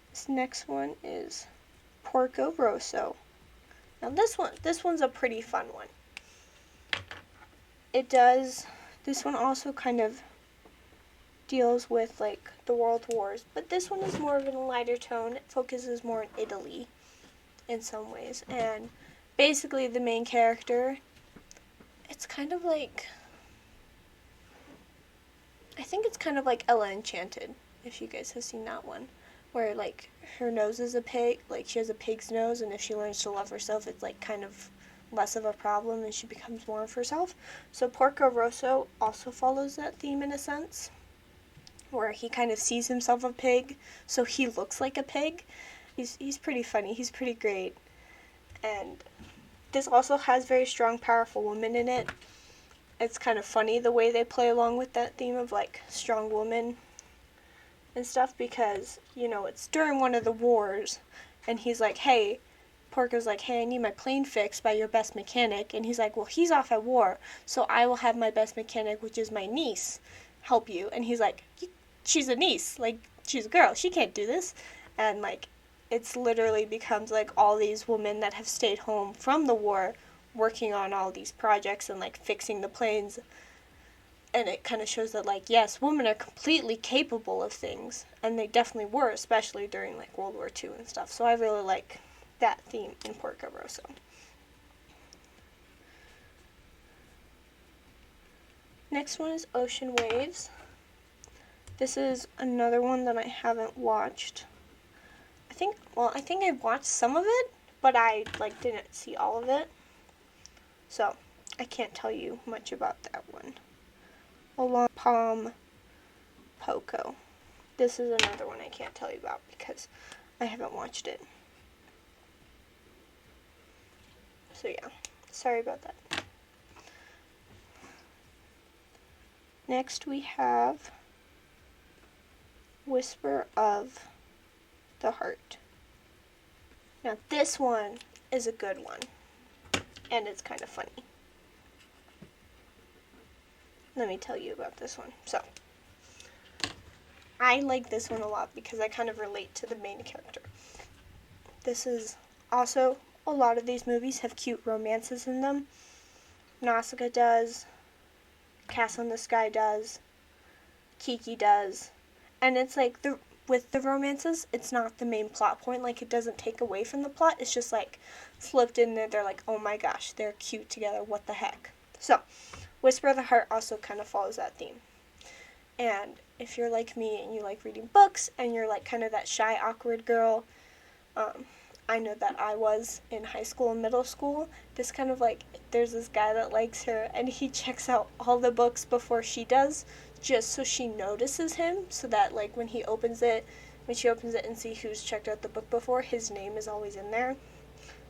Speaker 1: This next one is Porco Rosso. Now this one's a pretty fun one. This one also kind of deals with like the world wars, but this one is more of a lighter tone. It focuses more on Italy in some ways, and basically the main character, it's kind of like, I think it's kind of like Ella Enchanted, if you guys have seen that one, where like her nose is a pig, like she has a pig's nose, and if she learns to love herself, it's like kind of less of a problem and she becomes more of herself. So Porco Rosso also follows that theme in a sense, where he kind of sees himself a pig, so he looks like a pig. He's pretty funny. He's pretty great. And this also has very strong, powerful women in it. It's kind of funny the way they play along with that theme of like strong women and stuff, because, you know, it's during one of the wars, and he's like, hey, Porco's like, hey, I need my plane fixed by your best mechanic, and he's like, well, he's off at war, so I will have my best mechanic, which is my niece, help you. And he's like, she's a niece, like, she's a girl, she can't do this. And like, it's literally becomes like all these women that have stayed home from the war working on all these projects and like fixing the planes. And it kind of shows that, like, yes, women are completely capable of things, and they definitely were, especially during like World War II and stuff. So I really like that theme in Porco Rosso. Next one is Ocean Waves. This is another one that I haven't watched. I think I watched some of it, but I like didn't see all of it. So I can't tell you much about that one. Along Palm Poco. This is another one I can't tell you about because I haven't watched it. So yeah, sorry about that. Next we have Whisper of the Heart. Now this one is a good one, and it's kind of funny. Let me tell you about this one. So, I like this one a lot because I kind of relate to the main character. This is also, a lot of these movies have cute romances in them. Nausicaa does, Castle in the Sky does, Kiki does, and it's like with the romances, it's not the main plot point. Like, it doesn't take away from the plot. It's just like flipped in there. They're like, oh my gosh, they're cute together. What the heck? So, Whisper of the Heart also kind of follows that theme. And if you're like me and you like reading books and you're like kind of that shy, awkward girl, I know that I was in high school and middle school. This kind of like, there's this guy that likes her and he checks out all the books before she does, just so she notices him, so that like when she opens it and see who's checked out the book before, his name is always in there.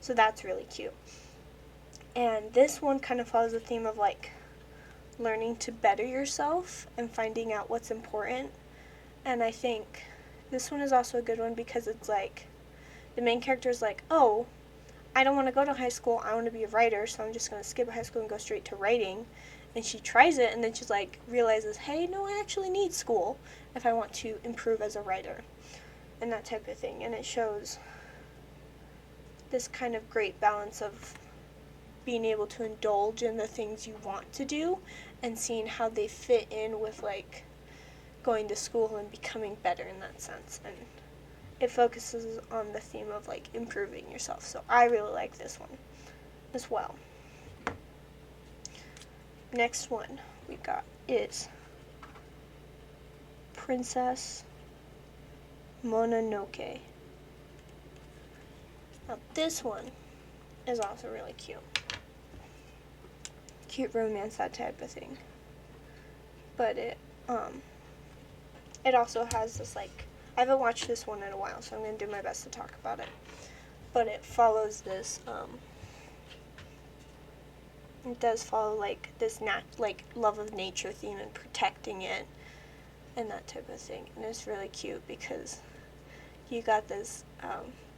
Speaker 1: So that's really cute. And this one kind of follows the theme of like learning to better yourself and finding out what's important. And I think this one is also a good one because it's like, the main character is like, oh, I don't want to go to high school, I want to be a writer, so I'm just going to skip high school and go straight to writing. And she tries it, and then she's like, realizes, hey, no, I actually need school if I want to improve as a writer, and that type of thing. And it shows this kind of great balance of being able to indulge in the things you want to do and seeing how they fit in with like going to school and becoming better in that sense. And it focuses on the theme of like improving yourself. So I really like this one as well. Next one we got is Princess Mononoke. Now this one is also really cute. Cute romance, that type of thing. But it also has this like, I haven't watched this one in a while, so I'm going to do my best to talk about it. But it follows this, it does follow like this like love of nature theme and protecting it and that type of thing. And it's really cute because you got this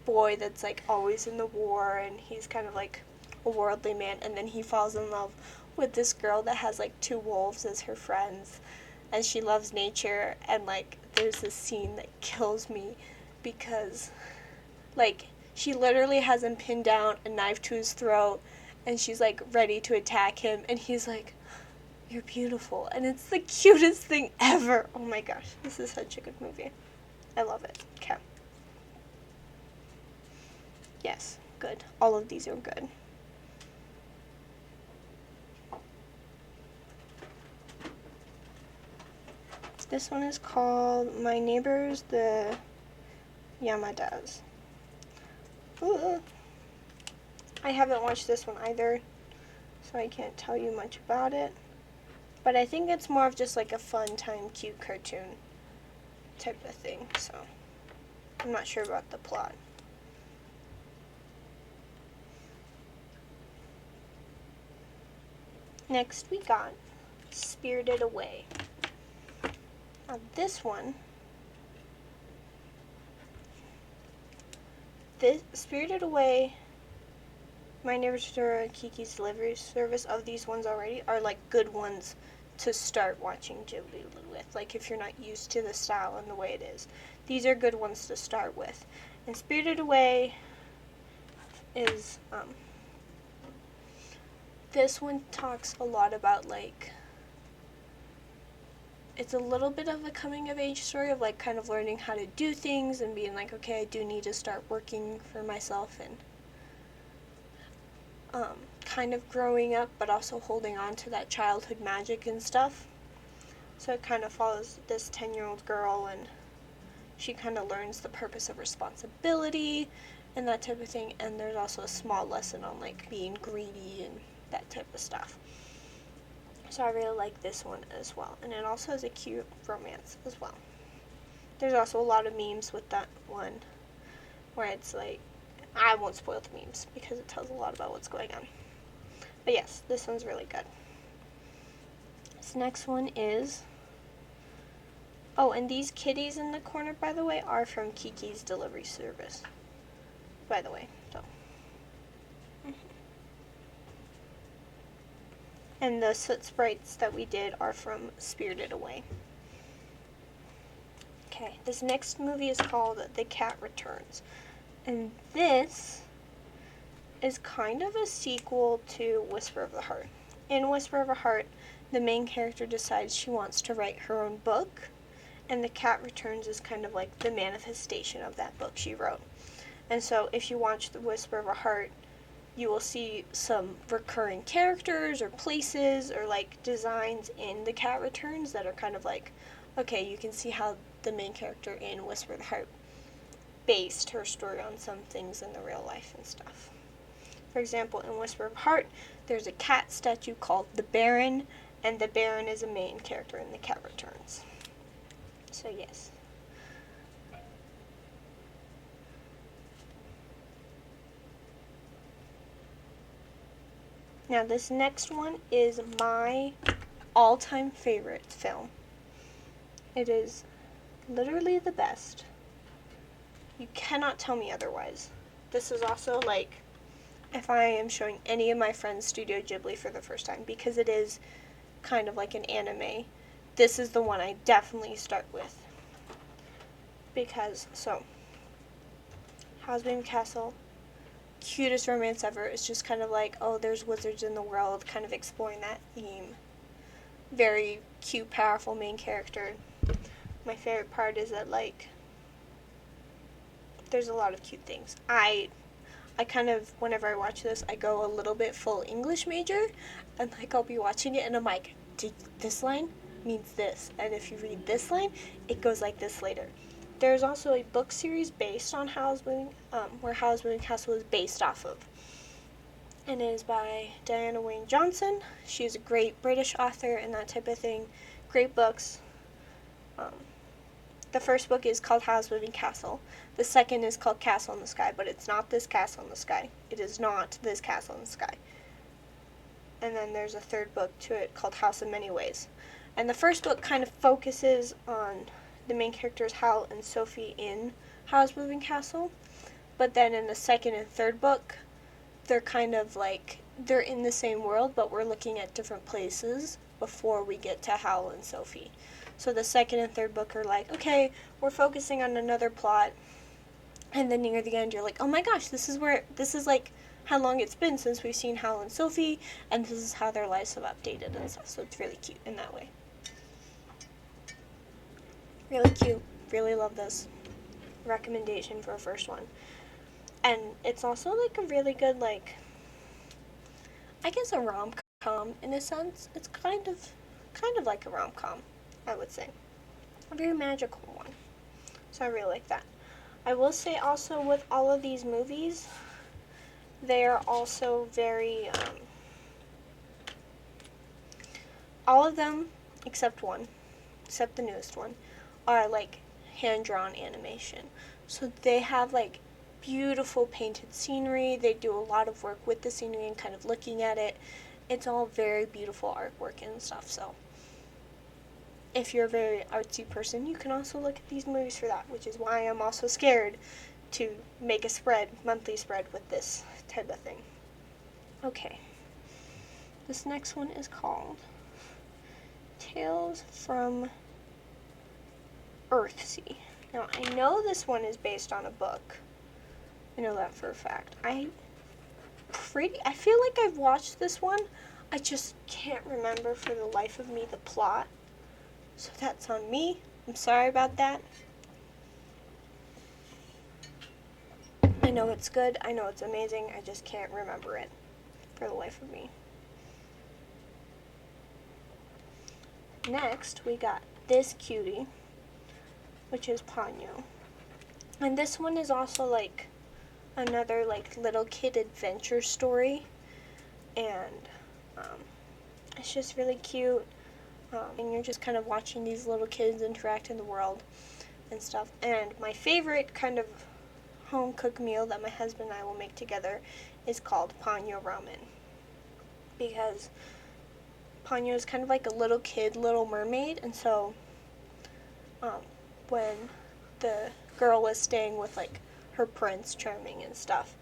Speaker 1: boy that's like always in the war, and he's kind of like a worldly man, and then he falls in love with this girl that has like 2 wolves as her friends, and she loves nature. And like there's this scene that kills me because like she literally has him pinned down, a knife to his throat, and she's like ready to attack him, and he's like, "You're beautiful." And it's the cutest thing ever. Oh my gosh, this is such a good movie. I love it. Okay. Yes, good. All of these are good. This one is called My Neighbors the Yamadas. Ooh. I haven't watched this one either, so I can't tell you much about it. But I think it's more of just like a fun time, cute cartoon type of thing, so I'm not sure about the plot. Next we got Spirited Away. Now this one, Spirited Away, My Neighbors Kiki's Delivery Service, of these ones already are like good ones to start watching Ghibli with. Like if you're not used to the style and the way it is, these are good ones to start with. And Spirited Away is this one talks a lot about like, it's a little bit of a coming of age story of like kind of learning how to do things and being like, okay, I do need to start working for myself, and kind of growing up but also holding on to that childhood magic and stuff. So it kind of follows this 10-year-old girl, and she kind of learns the purpose of responsibility and that type of thing. And there's also a small lesson on like being greedy and that type of stuff. So I really like this one as well. And it also has a cute romance as well. There's also a lot of memes with that one where it's like, I won't spoil the memes because it tells a lot about what's going on. But yes, this one's really good. This next one is, oh, and these kitties in the corner, by the way, are from Kiki's Delivery Service, by the way. So, and the soot sprites that we did are from Spirited Away. Okay, this next movie is called The Cat Returns, and this is kind of a sequel to Whisper of the Heart. In Whisper of a Heart, the main character decides she wants to write her own book, and The Cat Returns is kind of like the manifestation of that book she wrote. And so if you watch The Whisper of a Heart, you will see some recurring characters or places or like designs in The Cat Returns that are kind of like, okay, you can see how the main character in Whisper of the Heart based her story on some things in the real life and stuff. For example, in Whisper of the Heart, there's a cat statue called the Baron, and the Baron is a main character in The Cat Returns. So yes. Now this next one is my all-time favorite film. It is literally the best. You cannot tell me otherwise. This is also like if I am showing any of my friends Studio Ghibli for the first time, because it is kind of like an anime, this is the one I definitely start with. Because, so, Housebound Castle, cutest romance ever. It's just kind of like, oh, there's wizards in the world, kind of exploring that theme. Very cute, powerful main character. My favorite part is that, like, there's a lot of cute things. I kind of, whenever I watch this, I go a little bit full English major, and like I'll be watching it and I'm like, this line means this, and if you read this line, it goes like this later. There's also a book series based on where Howl's Moving Castle is based off of, and it is by Diana Wynne Johnson. She's a great British author and that type of thing. Great books. The first book is called Howl's Moving Castle. The second is called Castle in the Sky, but it's not this castle in the sky. It is not this castle in the sky. And then there's a third book to it called House in Many Ways. And the first book kind of focuses on the main characters, Howl and Sophie, in Howl's Moving Castle. But then in the second and third book, they're kind of like, they're in the same world, but we're looking at different places before we get to Howl and Sophie. So the second and third book are like, okay, we're focusing on another plot. And then near the end, you're like, oh my gosh, this is like how long it's been since we've seen Howl and Sophie, and this is how their lives have updated and stuff. So it's really cute in that way. Really cute. Really love this. Recommendation for a first one. And it's also like a really good, like, I guess a rom-com in a sense. It's kind of like a rom-com, I would say. A very magical one. So I really like that. I will say also with all of these movies, they are also very, all of them, except the newest one, are like hand-drawn animation. So they have like beautiful painted scenery. They do a lot of work with the scenery and kind of looking at it. It's all very beautiful artwork and stuff, so if you're a very artsy person, you can also look at these movies for that, which is why I'm also scared to make a monthly spread with this type of thing. Okay. This next one is called Tales from Earthsea. Now, I know this one is based on a book. I know that for a fact. I feel like I've watched this one. I just can't remember for the life of me the plot. So that's on me. I'm sorry about that. I know it's good. I know it's amazing. I just can't remember it for the life of me. Next, we got this cutie, which is Ponyo. And this one is also like another like little kid adventure story. And it's just really cute. And you're just kind of watching these little kids interact in the world and stuff. And my favorite kind of home-cooked meal that my husband and I will make together is called Ponyo Ramen. Because Ponyo is kind of like a little kid, Little Mermaid. And so when the girl was staying with like her Prince Charming and stuff,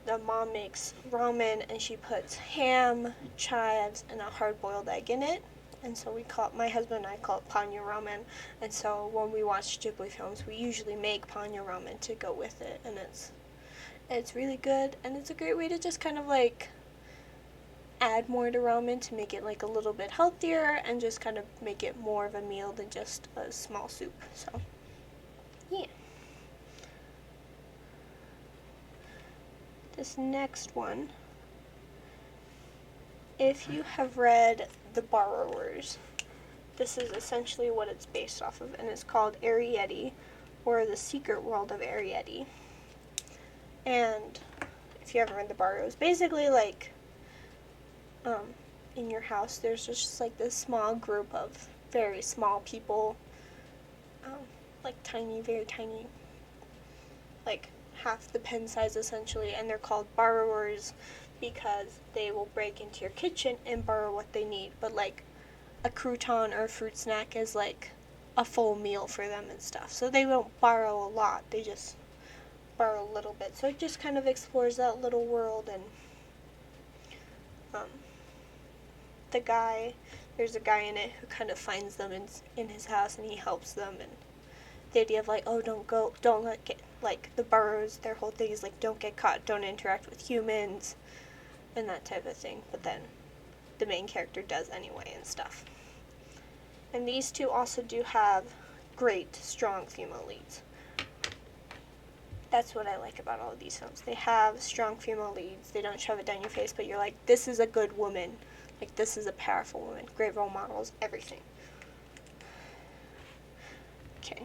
Speaker 1: the mom makes ramen and she puts ham, chives, and a hard-boiled egg in it. And so my husband and I call it Ponyo Ramen. And so when we watch Ghibli films, we usually make Ponyo Ramen to go with it. And it's really good. And it's a great way to just kind of like add more to ramen to make it like a little bit healthier and just kind of make it more of a meal than just a small soup. So, yeah. This next one, if you have read The Borrowers, this is essentially what it's based off of, and it's called Arrietty, or The Secret World of Arrietty. And if you haven't read The Borrowers, basically like in your house there's just like this small group of very small people, like tiny, very tiny, like half the pen size essentially, and they're called borrowers because they will break into your kitchen and borrow what they need, but like a crouton or a fruit snack is like a full meal for them and stuff. So they won't borrow a lot, they just borrow a little bit. So it just kind of explores that little world. And there's a guy in it who kind of finds them in his house and he helps them, and the idea of like, oh, don't like the burrows, their whole thing is like don't get caught, don't interact with humans, and that type of thing. But then the main character does anyway and stuff. And these two also do have great, strong female leads. That's what I like about all of these films. They have strong female leads. They don't shove it down your face, but you're like, this is a good woman. Like, this is a powerful woman. Great role models, everything. Okay.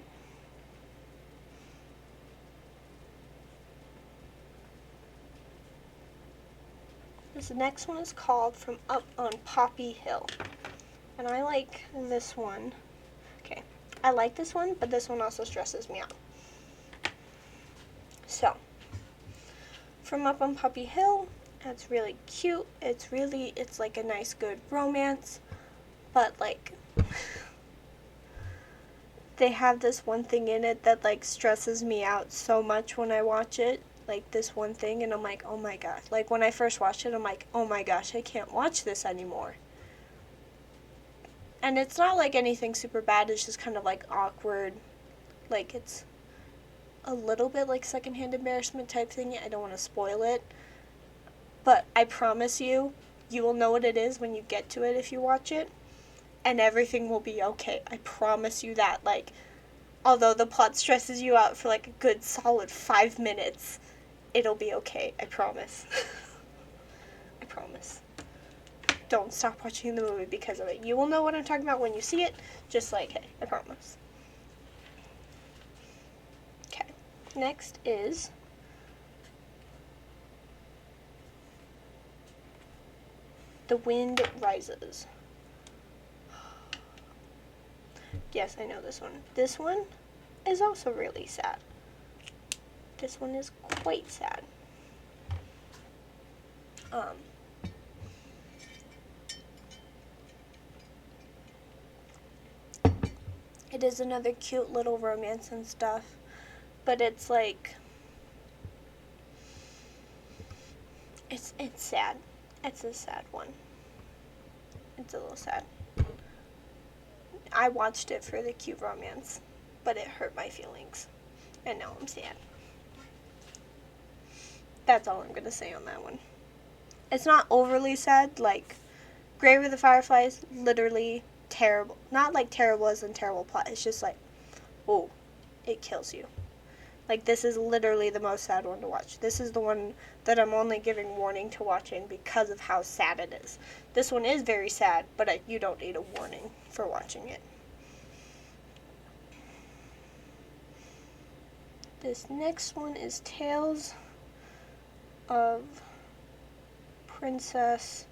Speaker 1: This next one is called From Up on Poppy Hill. And I like this one. Okay. I like this one, but this one also stresses me out. So, From Up on Poppy Hill, it's really cute. It's like a nice, good romance. But, like, they have this one thing in it that, like, stresses me out so much when I watch it. Like, this one thing, and I'm like, oh my gosh. Like, when I first watched it, I'm like, oh my gosh, I can't watch this anymore. And it's not, like, anything super bad. It's just kind of, like, awkward. Like, it's a little bit, like, secondhand embarrassment type thing. I don't want to spoil it. But I promise you, you will know what it is when you get to it if you watch it. And everything will be okay. I promise you that. Like, although the plot stresses you out for, like, a good solid 5 minutes, it'll be okay. I promise. I promise. Don't stop watching the movie because of it. You will know what I'm talking about when you see it. Just like, hey, I promise. Okay. Next is The Wind Rises. Yes, I know this one. This one is also really sad. This one is quite sad. It is another cute little romance and stuff, but it's like, it's sad. It's a sad one. It's a little sad. I watched it for the cute romance, but it hurt my feelings, and now I'm sad. That's all I'm gonna say on that one. It's not overly sad. Like, Grave of the Fireflies, literally terrible. Not like terrible as in terrible plot. It's just like, oh, it kills you. Like, this is literally the most sad one to watch. This is the one that I'm only giving warning to watching because of how sad it is. This one is very sad, but you don't need a warning for watching it. This next one is Tales of Princess...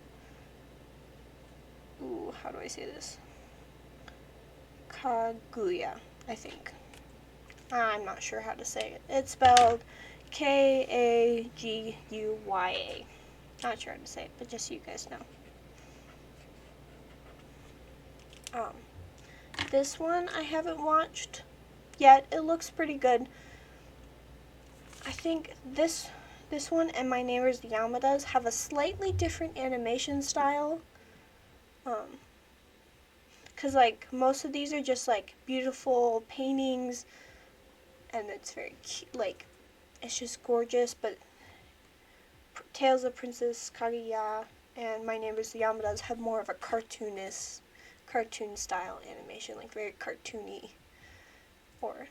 Speaker 1: Ooh, how do I say this? Kaguya, I think. I'm not sure how to say it. It's spelled Kaguya. Not sure how to say it, but just so you guys know. This one I haven't watched yet. It looks pretty good. I think this one and My Neighbors the Yamadas have a slightly different animation style. Because, like, most of these are just, like, beautiful paintings, and it's very cute, like, it's just gorgeous, but Tales of Princess Kaguya and My Neighbors the Yamadas have more of a cartoon-style animation, like, very cartoony, or,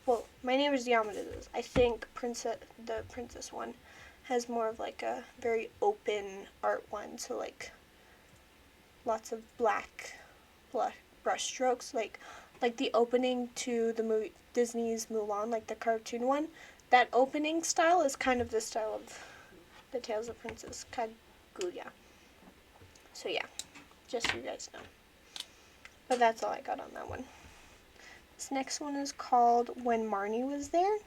Speaker 1: well, My Neighbors the Yamadas, I think the Princess one has more of, like, a very open art one, so, like, lots of black brush strokes, like the opening to the movie Disney's Mulan, like the cartoon one. That opening style is kind of the style of the Tales of Princess Kaguya. So yeah, just so you guys know. But that's all I got on that one. This next one is called When Marnie Was There.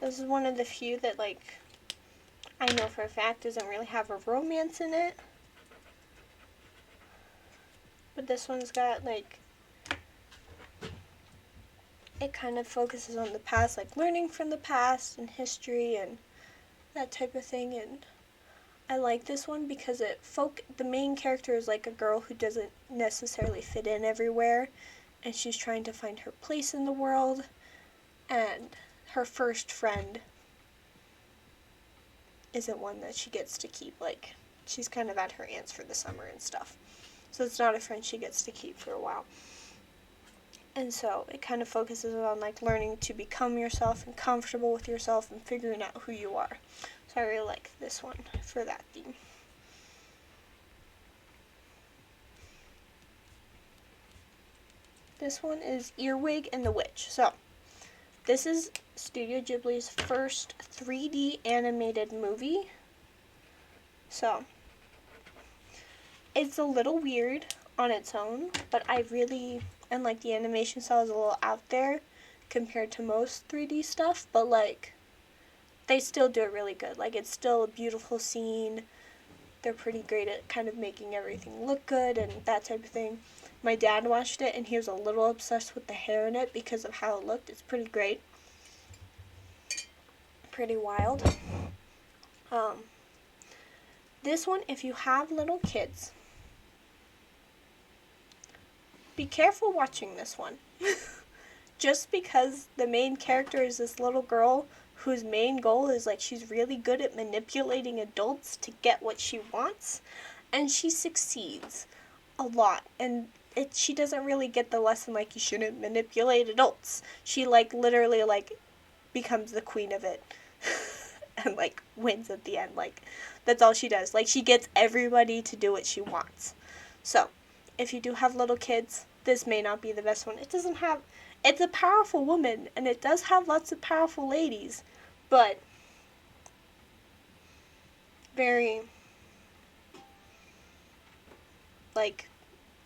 Speaker 1: This is one of the few that, like, I know for a fact doesn't really have a romance in it. But this one's got, like, it kind of focuses on the past, like learning from the past and history and that type of thing. And I like this one because the main character is like a girl who doesn't necessarily fit in everywhere. and she's trying to find her place in the world, and her first friend isn't one that she gets to keep. Like, she's kind of at her aunt's for the summer and stuff. So it's not a friend she gets to keep for a while. And so it kind of focuses on like learning to become yourself and comfortable with yourself and figuring out who you are. So I really like this one for that theme. This one is Earwig and the Witch. So this is Studio Ghibli's first 3D animated movie. So it's a little weird on its own, but I really, and like the animation style is a little out there compared to most 3D stuff, but like they still do it really good. Like, it's still a beautiful scene. They're pretty great at kind of making everything look good and that type of thing. My dad watched it and he was a little obsessed with the hair in it because of how it looked. It's pretty great. Pretty wild. This one, if you have little kids, be careful watching this one. Just because the main character is this little girl whose main goal is like she's really good at manipulating adults to get what she wants, and she succeeds a lot, and she doesn't really get the lesson like you shouldn't manipulate adults. She like literally like becomes the queen of it and like wins at the end. Like, that's all she does. Like, she gets everybody to do what she wants. So if you do have little kids, this may not be the best one. It's a powerful woman, and it does have lots of powerful ladies, but very, like,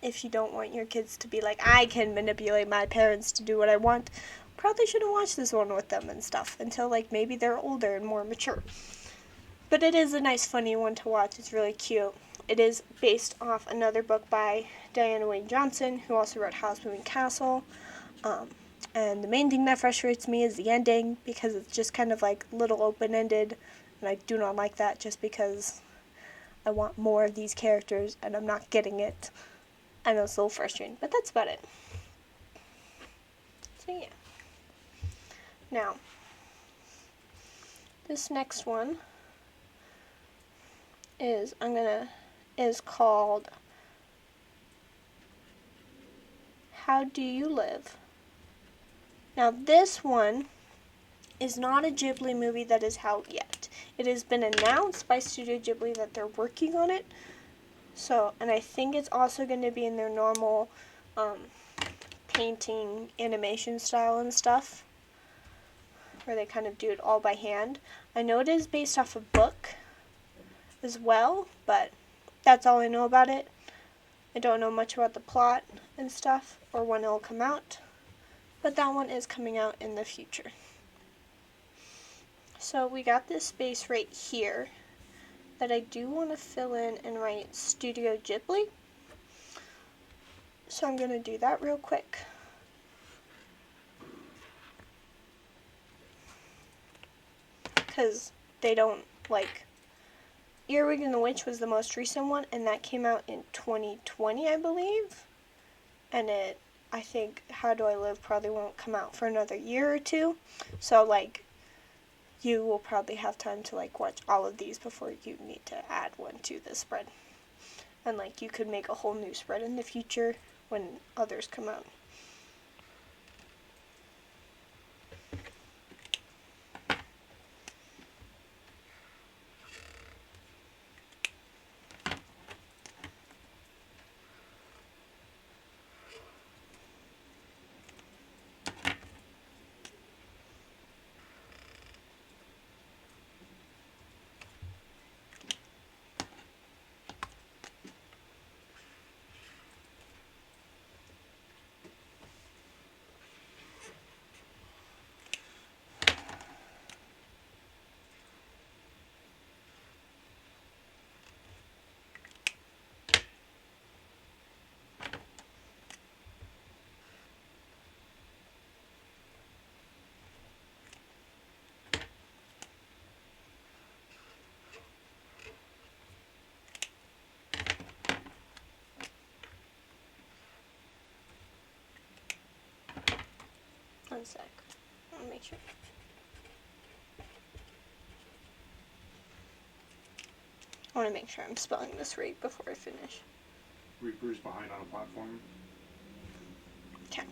Speaker 1: if you don't want your kids to be like, I can manipulate my parents to do what I want, probably shouldn't watch this one with them and stuff until, like, maybe they're older and more mature. But it is a nice, funny one to watch. It's really cute. It is based off another book by Diana Wynne Johnson, who also wrote House Moving Castle. And the main thing that frustrates me is the ending, because it's just kind of like little open-ended, and I do not like that just because I want more of these characters and I'm not getting it. I know it's a little frustrating, but that's about it. So yeah. Now, this next one is called How Do You Live? Now, this one is not a Ghibli movie that is out yet. It has been announced by Studio Ghibli that they're working on it. So, and I think it's also going to be in their normal painting animation style and stuff, where they kind of do it all by hand. I know it is based off a book as well, but that's all I know about it. I don't know much about the plot and stuff, or when it'll come out, but that one is coming out in the future. So we got this space right here that I do want to fill in and write Studio Ghibli. So I'm going to do that real quick. Because they don't, like, Earwig and the Witch was the most recent one, and that came out in 2020, I believe. And I think How Do I Live probably won't come out for another year or two. So, like, you will probably have time to, like, watch all of these before you need to add one to the spread. And, like, you could make a whole new spread in the future when others come out. One sec. I want to make sure. I want to make sure I'm spelling this right before I finish.
Speaker 2: Reapers behind on a platform.
Speaker 1: Okay.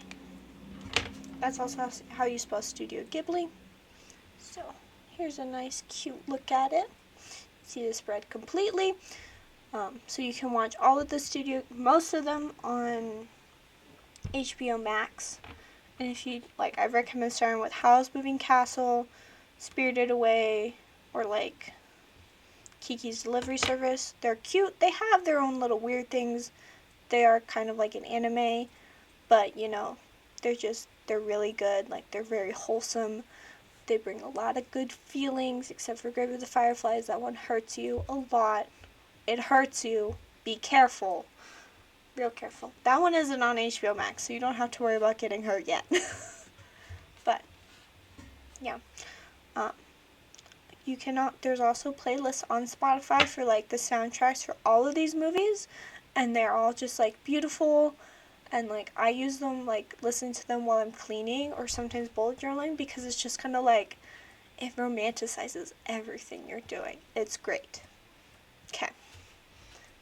Speaker 1: That's also how you spell Studio Ghibli. So here's a nice cute look at it. See the spread completely. So you can watch all of the studio, most of them on HBO Max. And if you like, I recommend starting with Howl's Moving Castle, Spirited Away, or like Kiki's Delivery Service. They're cute. They have their own little weird things. They are kind of like an anime, but you know, they're really good. Like, they're very wholesome. They bring a lot of good feelings, except for Grave of the Fireflies. That one hurts you a lot. It hurts you. Be careful. Real careful. That one isn't on HBO Max, so you don't have to worry about getting hurt yet. But, yeah. There's also playlists on Spotify for like the soundtracks for all of these movies, and they're all just like beautiful, and like I use them, like listen to them while I'm cleaning or sometimes bullet journaling, because it's just kind of like, it romanticizes everything you're doing. It's great. Okay.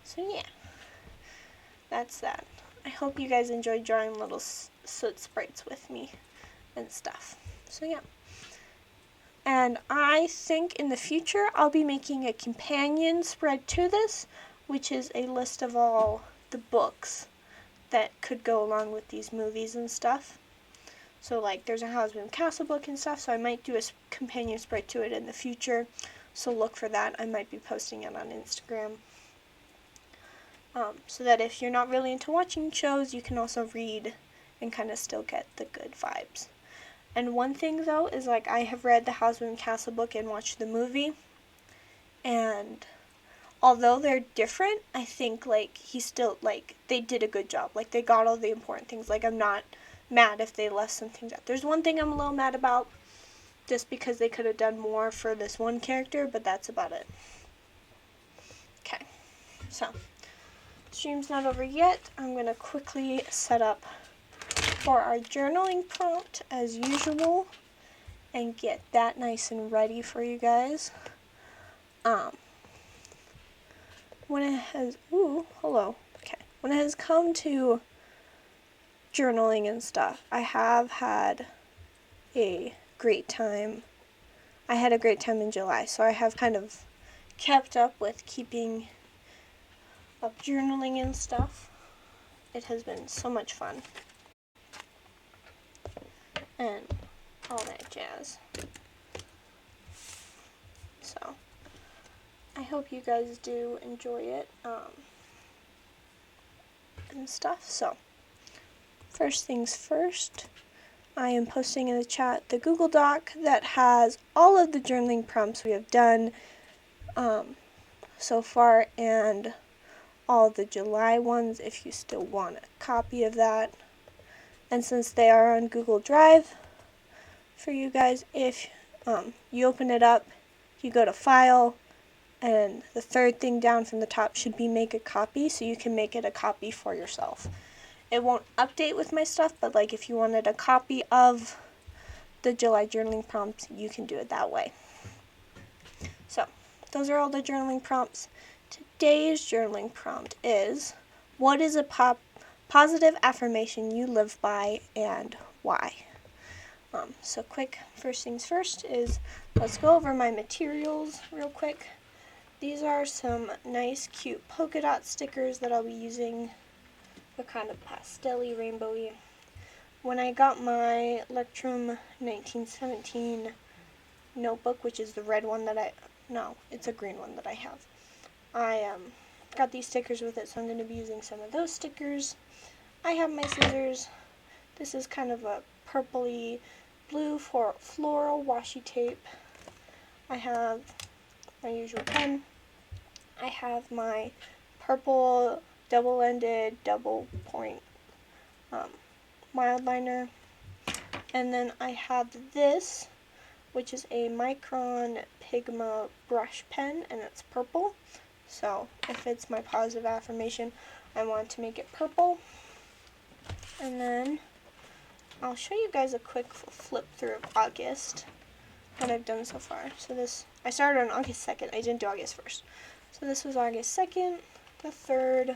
Speaker 1: So yeah, that's that. I hope you guys enjoy drawing little soot sprites with me and stuff. So yeah. And I think in the future I'll be making a companion spread to this, which is a list of all the books that could go along with these movies and stuff. So like there's a Howl's Moving Castle book and stuff, so I might do a companion spread to it in the future. So look for that. I might be posting it on Instagram. So that if you're not really into watching shows, you can also read and kind of still get the good vibes. And one thing though is, like, I have read the Howl's Moving Castle book and watched the movie, and although they're different, I think like they did a good job. Like, they got all the important things. Like, I'm not mad if they left some things out. There's one thing I'm a little mad about, just because they could have done more for this one character, but that's about it. Okay, so stream's not over yet. I'm gonna quickly set up for our journaling prompt as usual and get that nice and ready for you guys. When it has when it has come to journaling and stuff, I have had a great time. I had a great time in July, so I have kind of kept up with keeping up journaling and stuff. It has been so much fun. And all that jazz. So, I hope you guys do enjoy it, and stuff. So, first things first, I am posting in the chat the Google Doc that has all of the journaling prompts we have done so far, and all the July ones if you still want a copy of that. And since they are on Google Drive for you guys, if you open it up, you go to File, and the third thing down from the top should be Make a Copy, so you can make it a copy for yourself. It won't update with my stuff, but like if you wanted a copy of the July journaling prompts, you can do it that way. So, those are all the journaling prompts. Today's journaling prompt is, what is a positive affirmation you live by and why? So quick, first things first is, let's go over my materials real quick. These are some nice, cute polka dot stickers that I'll be using. They're kind of pastel-y, rainbowy. When I got my Electrum 1917 notebook, which is the red one it's a green one that I have. I got these stickers with it, so I'm going to be using some of those stickers. I have my scissors. This is kind of a purpley blue for floral washi tape. I have my usual pen. I have my purple double-ended double point mild liner. And then I have this, which is a Micron Pigma brush pen, and it's purple. So if it's my positive affirmation, I want to make it purple. And then I'll show you guys a quick flip through of August, what I've done so far. So this, I started on August 2nd, I didn't do August 1st. So this was August 2nd, the 3rd,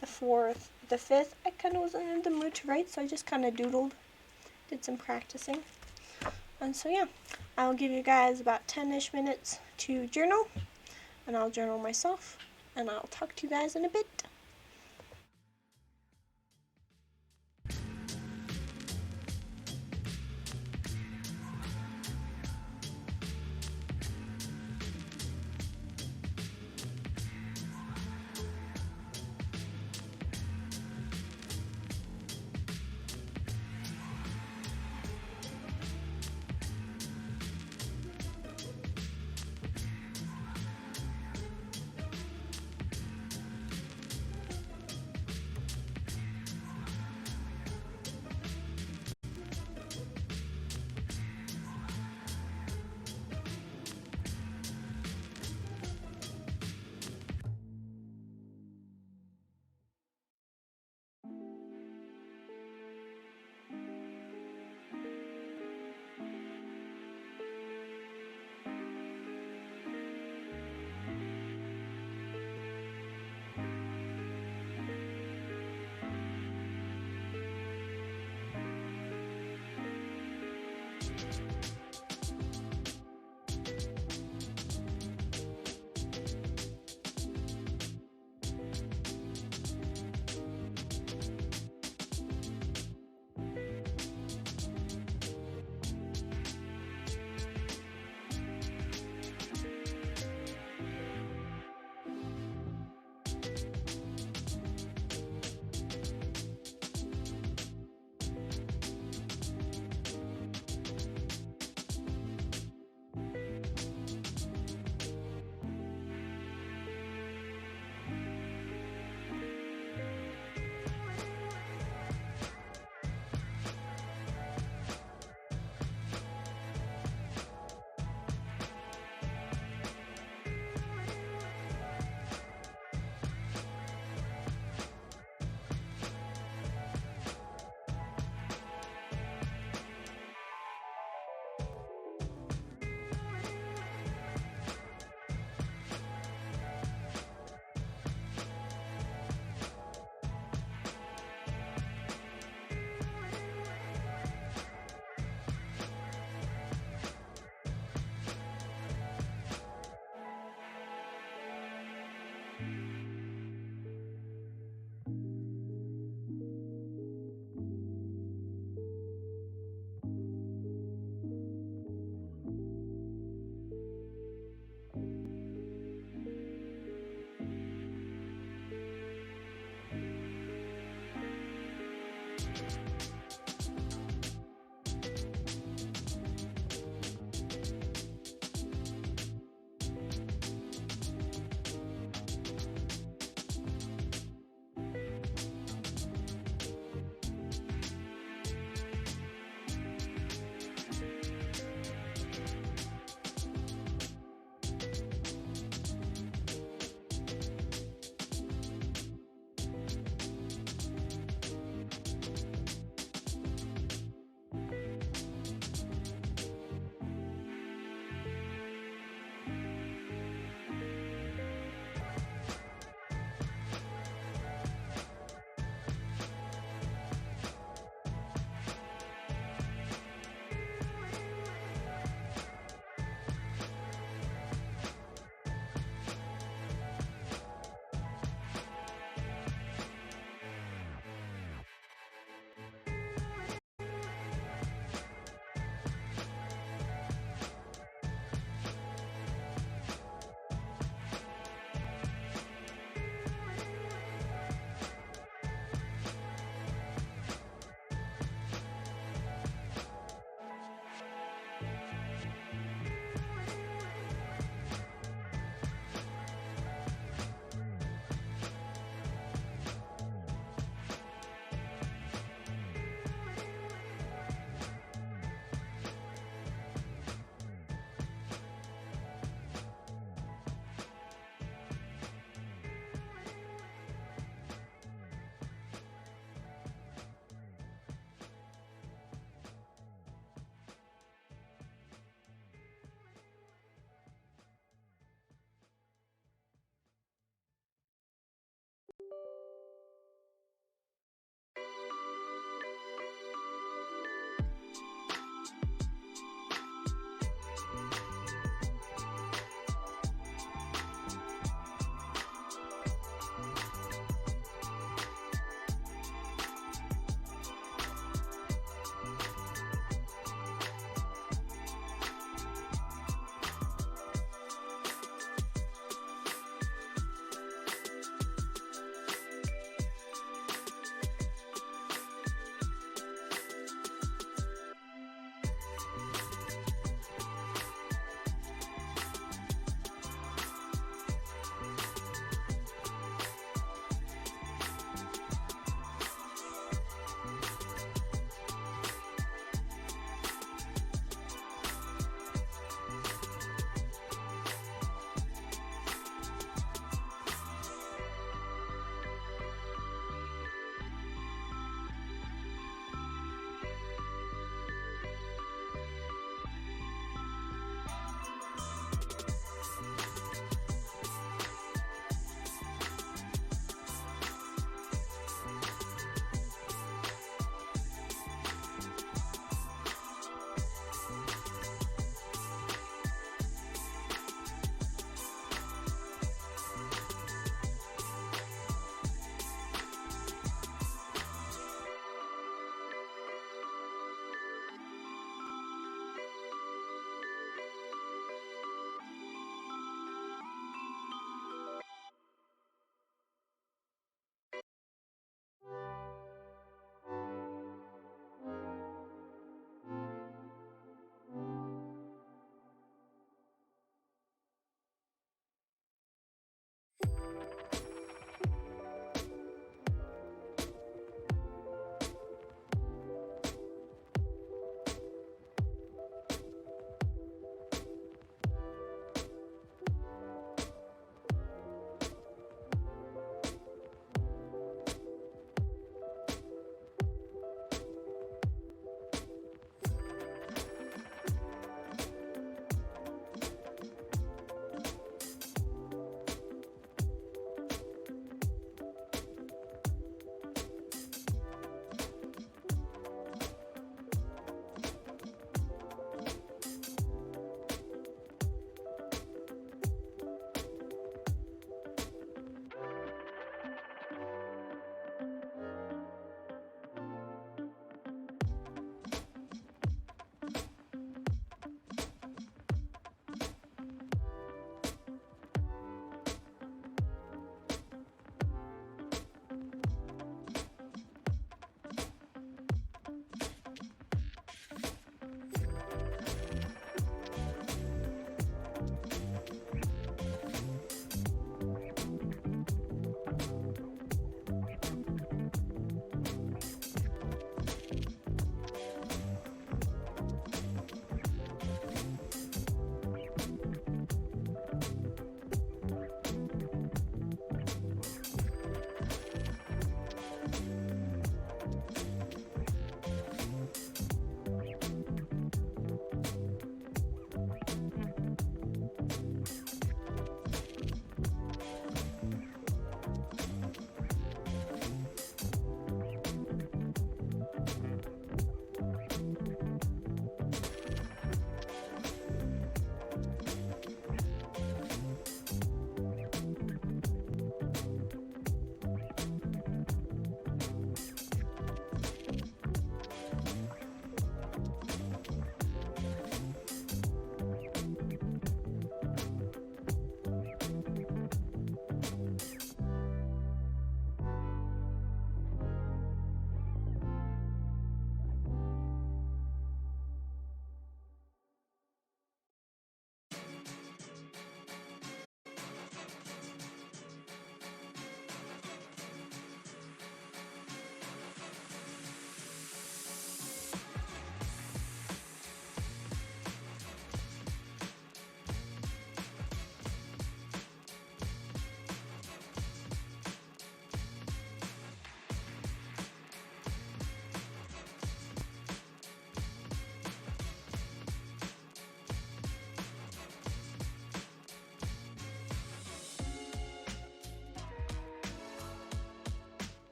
Speaker 1: the 4th, the 5th. I kind of wasn't in the mood to write, so I just kind of doodled, did some practicing. And so yeah, I'll give you guys about 10-ish minutes to journal, and I'll journal myself, and I'll talk to you guys in a bit.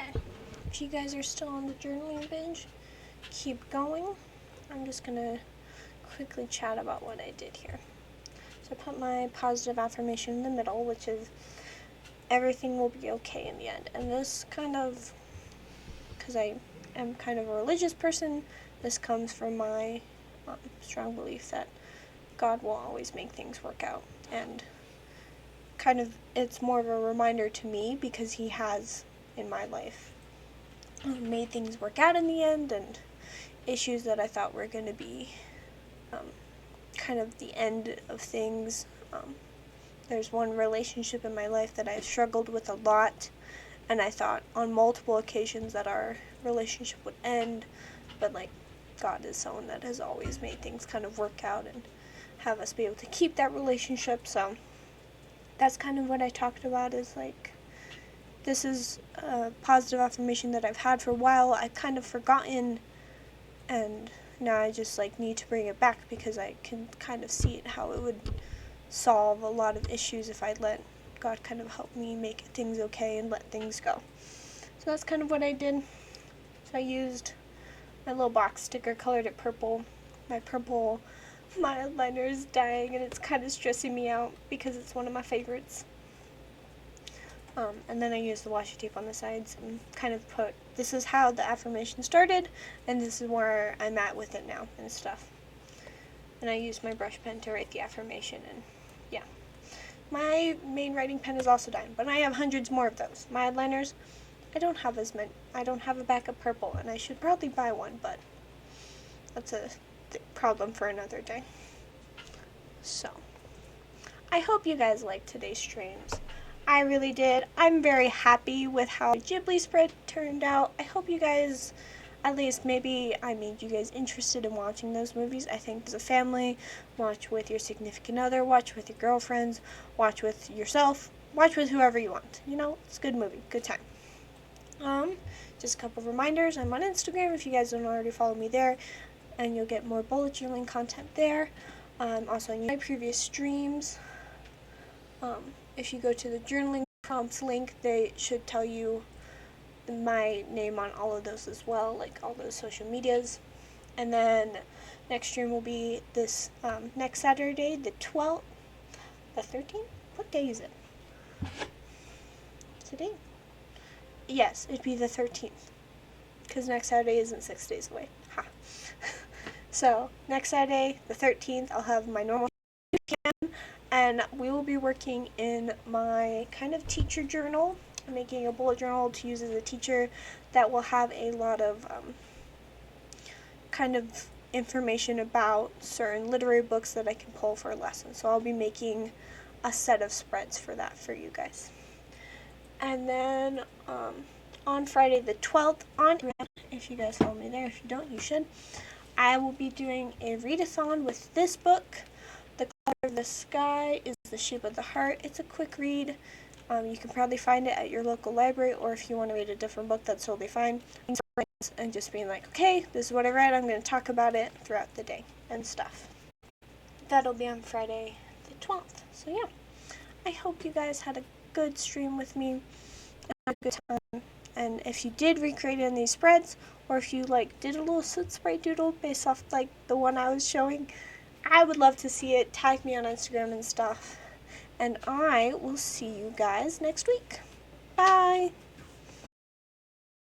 Speaker 1: Okay, if you guys are still on the journaling binge, keep going. I'm just gonna quickly chat about what I did here. So I put my positive affirmation in the middle, which is everything will be okay in the end. And this kind of, because I am kind of a religious person, this comes from my strong belief that God will always make things work out. And kind of, it's more of a reminder to me because He has in my life made things work out in the end, and issues that I thought were going to be kind of the end of things. There's one relationship in my life that I've struggled with a lot, and I thought on multiple occasions that our relationship would end, but like God is someone that has always made things kind of work out and have us be able to keep that relationship. So that's kind of what I talked about, is like, this is a positive affirmation that I've had for a while. I've kind of forgotten, and now I just like need to bring it back because I can kind of see it, how it would solve a lot of issues if I let God kind of help me make things okay and let things go. So that's kind of what I did. So I used my little box sticker, colored it purple. My eyeliner is dying and it's kind of stressing me out because it's one of my favorites. And then I used the washi tape on the sides and kind of put, this is how the affirmation started and this is where I'm at with it now and stuff. And I used my brush pen to write the affirmation, and yeah. My main writing pen is also dying, but I have hundreds more of those. My eyeliners, I don't have as many. I don't have a backup purple, and I should probably buy one, but that's a problem for another day. So, I hope you guys liked today's streams. I really did. I'm very happy with how the Ghibli spread turned out. I hope you guys, at least maybe I made you guys interested in watching those movies. I think as a family, watch with your significant other, watch with your girlfriends, watch with yourself, watch with whoever you want. You know, it's a good movie, good time. Just a couple of reminders. I'm on Instagram if you guys don't already follow me there, and you'll get more bullet journaling content there. Also on my previous streams. If you go to the journaling prompts link, they should tell you my name on all of those as well, like all those social medias. And then next stream will be this next Saturday, the 12th, the 13th? What day is it? Today? Yes, it'd be the 13th, because next Saturday isn't 6 days away. Ha. So next Saturday, the 13th, I'll have my normal PM, and we will be working in my kind of teacher journal. I'm making a bullet journal to use as a teacher that will have a lot of kind of information about certain literary books that I can pull for a lesson. So I'll be making a set of spreads for that for you guys. And then on Friday the 12th, on Instagram, if you guys follow me there, if you don't, you should, I will be doing a readathon with this book. The Color of the Sky is the Shape of the Heart. It's a quick read. You can probably find it at your local library, or if you want to read a different book, that's totally fine. And just being like, okay, this is what I read, I'm going to talk about it throughout the day and stuff. That'll be on Friday the 12th. So yeah, I hope you guys had a good stream with me and a good time. And if you did recreate any of these spreads, or if you like did a little soot spray doodle based off like the one I was showing, I would love to see it. Tag me on Instagram and stuff. And I will see you guys next week. Bye!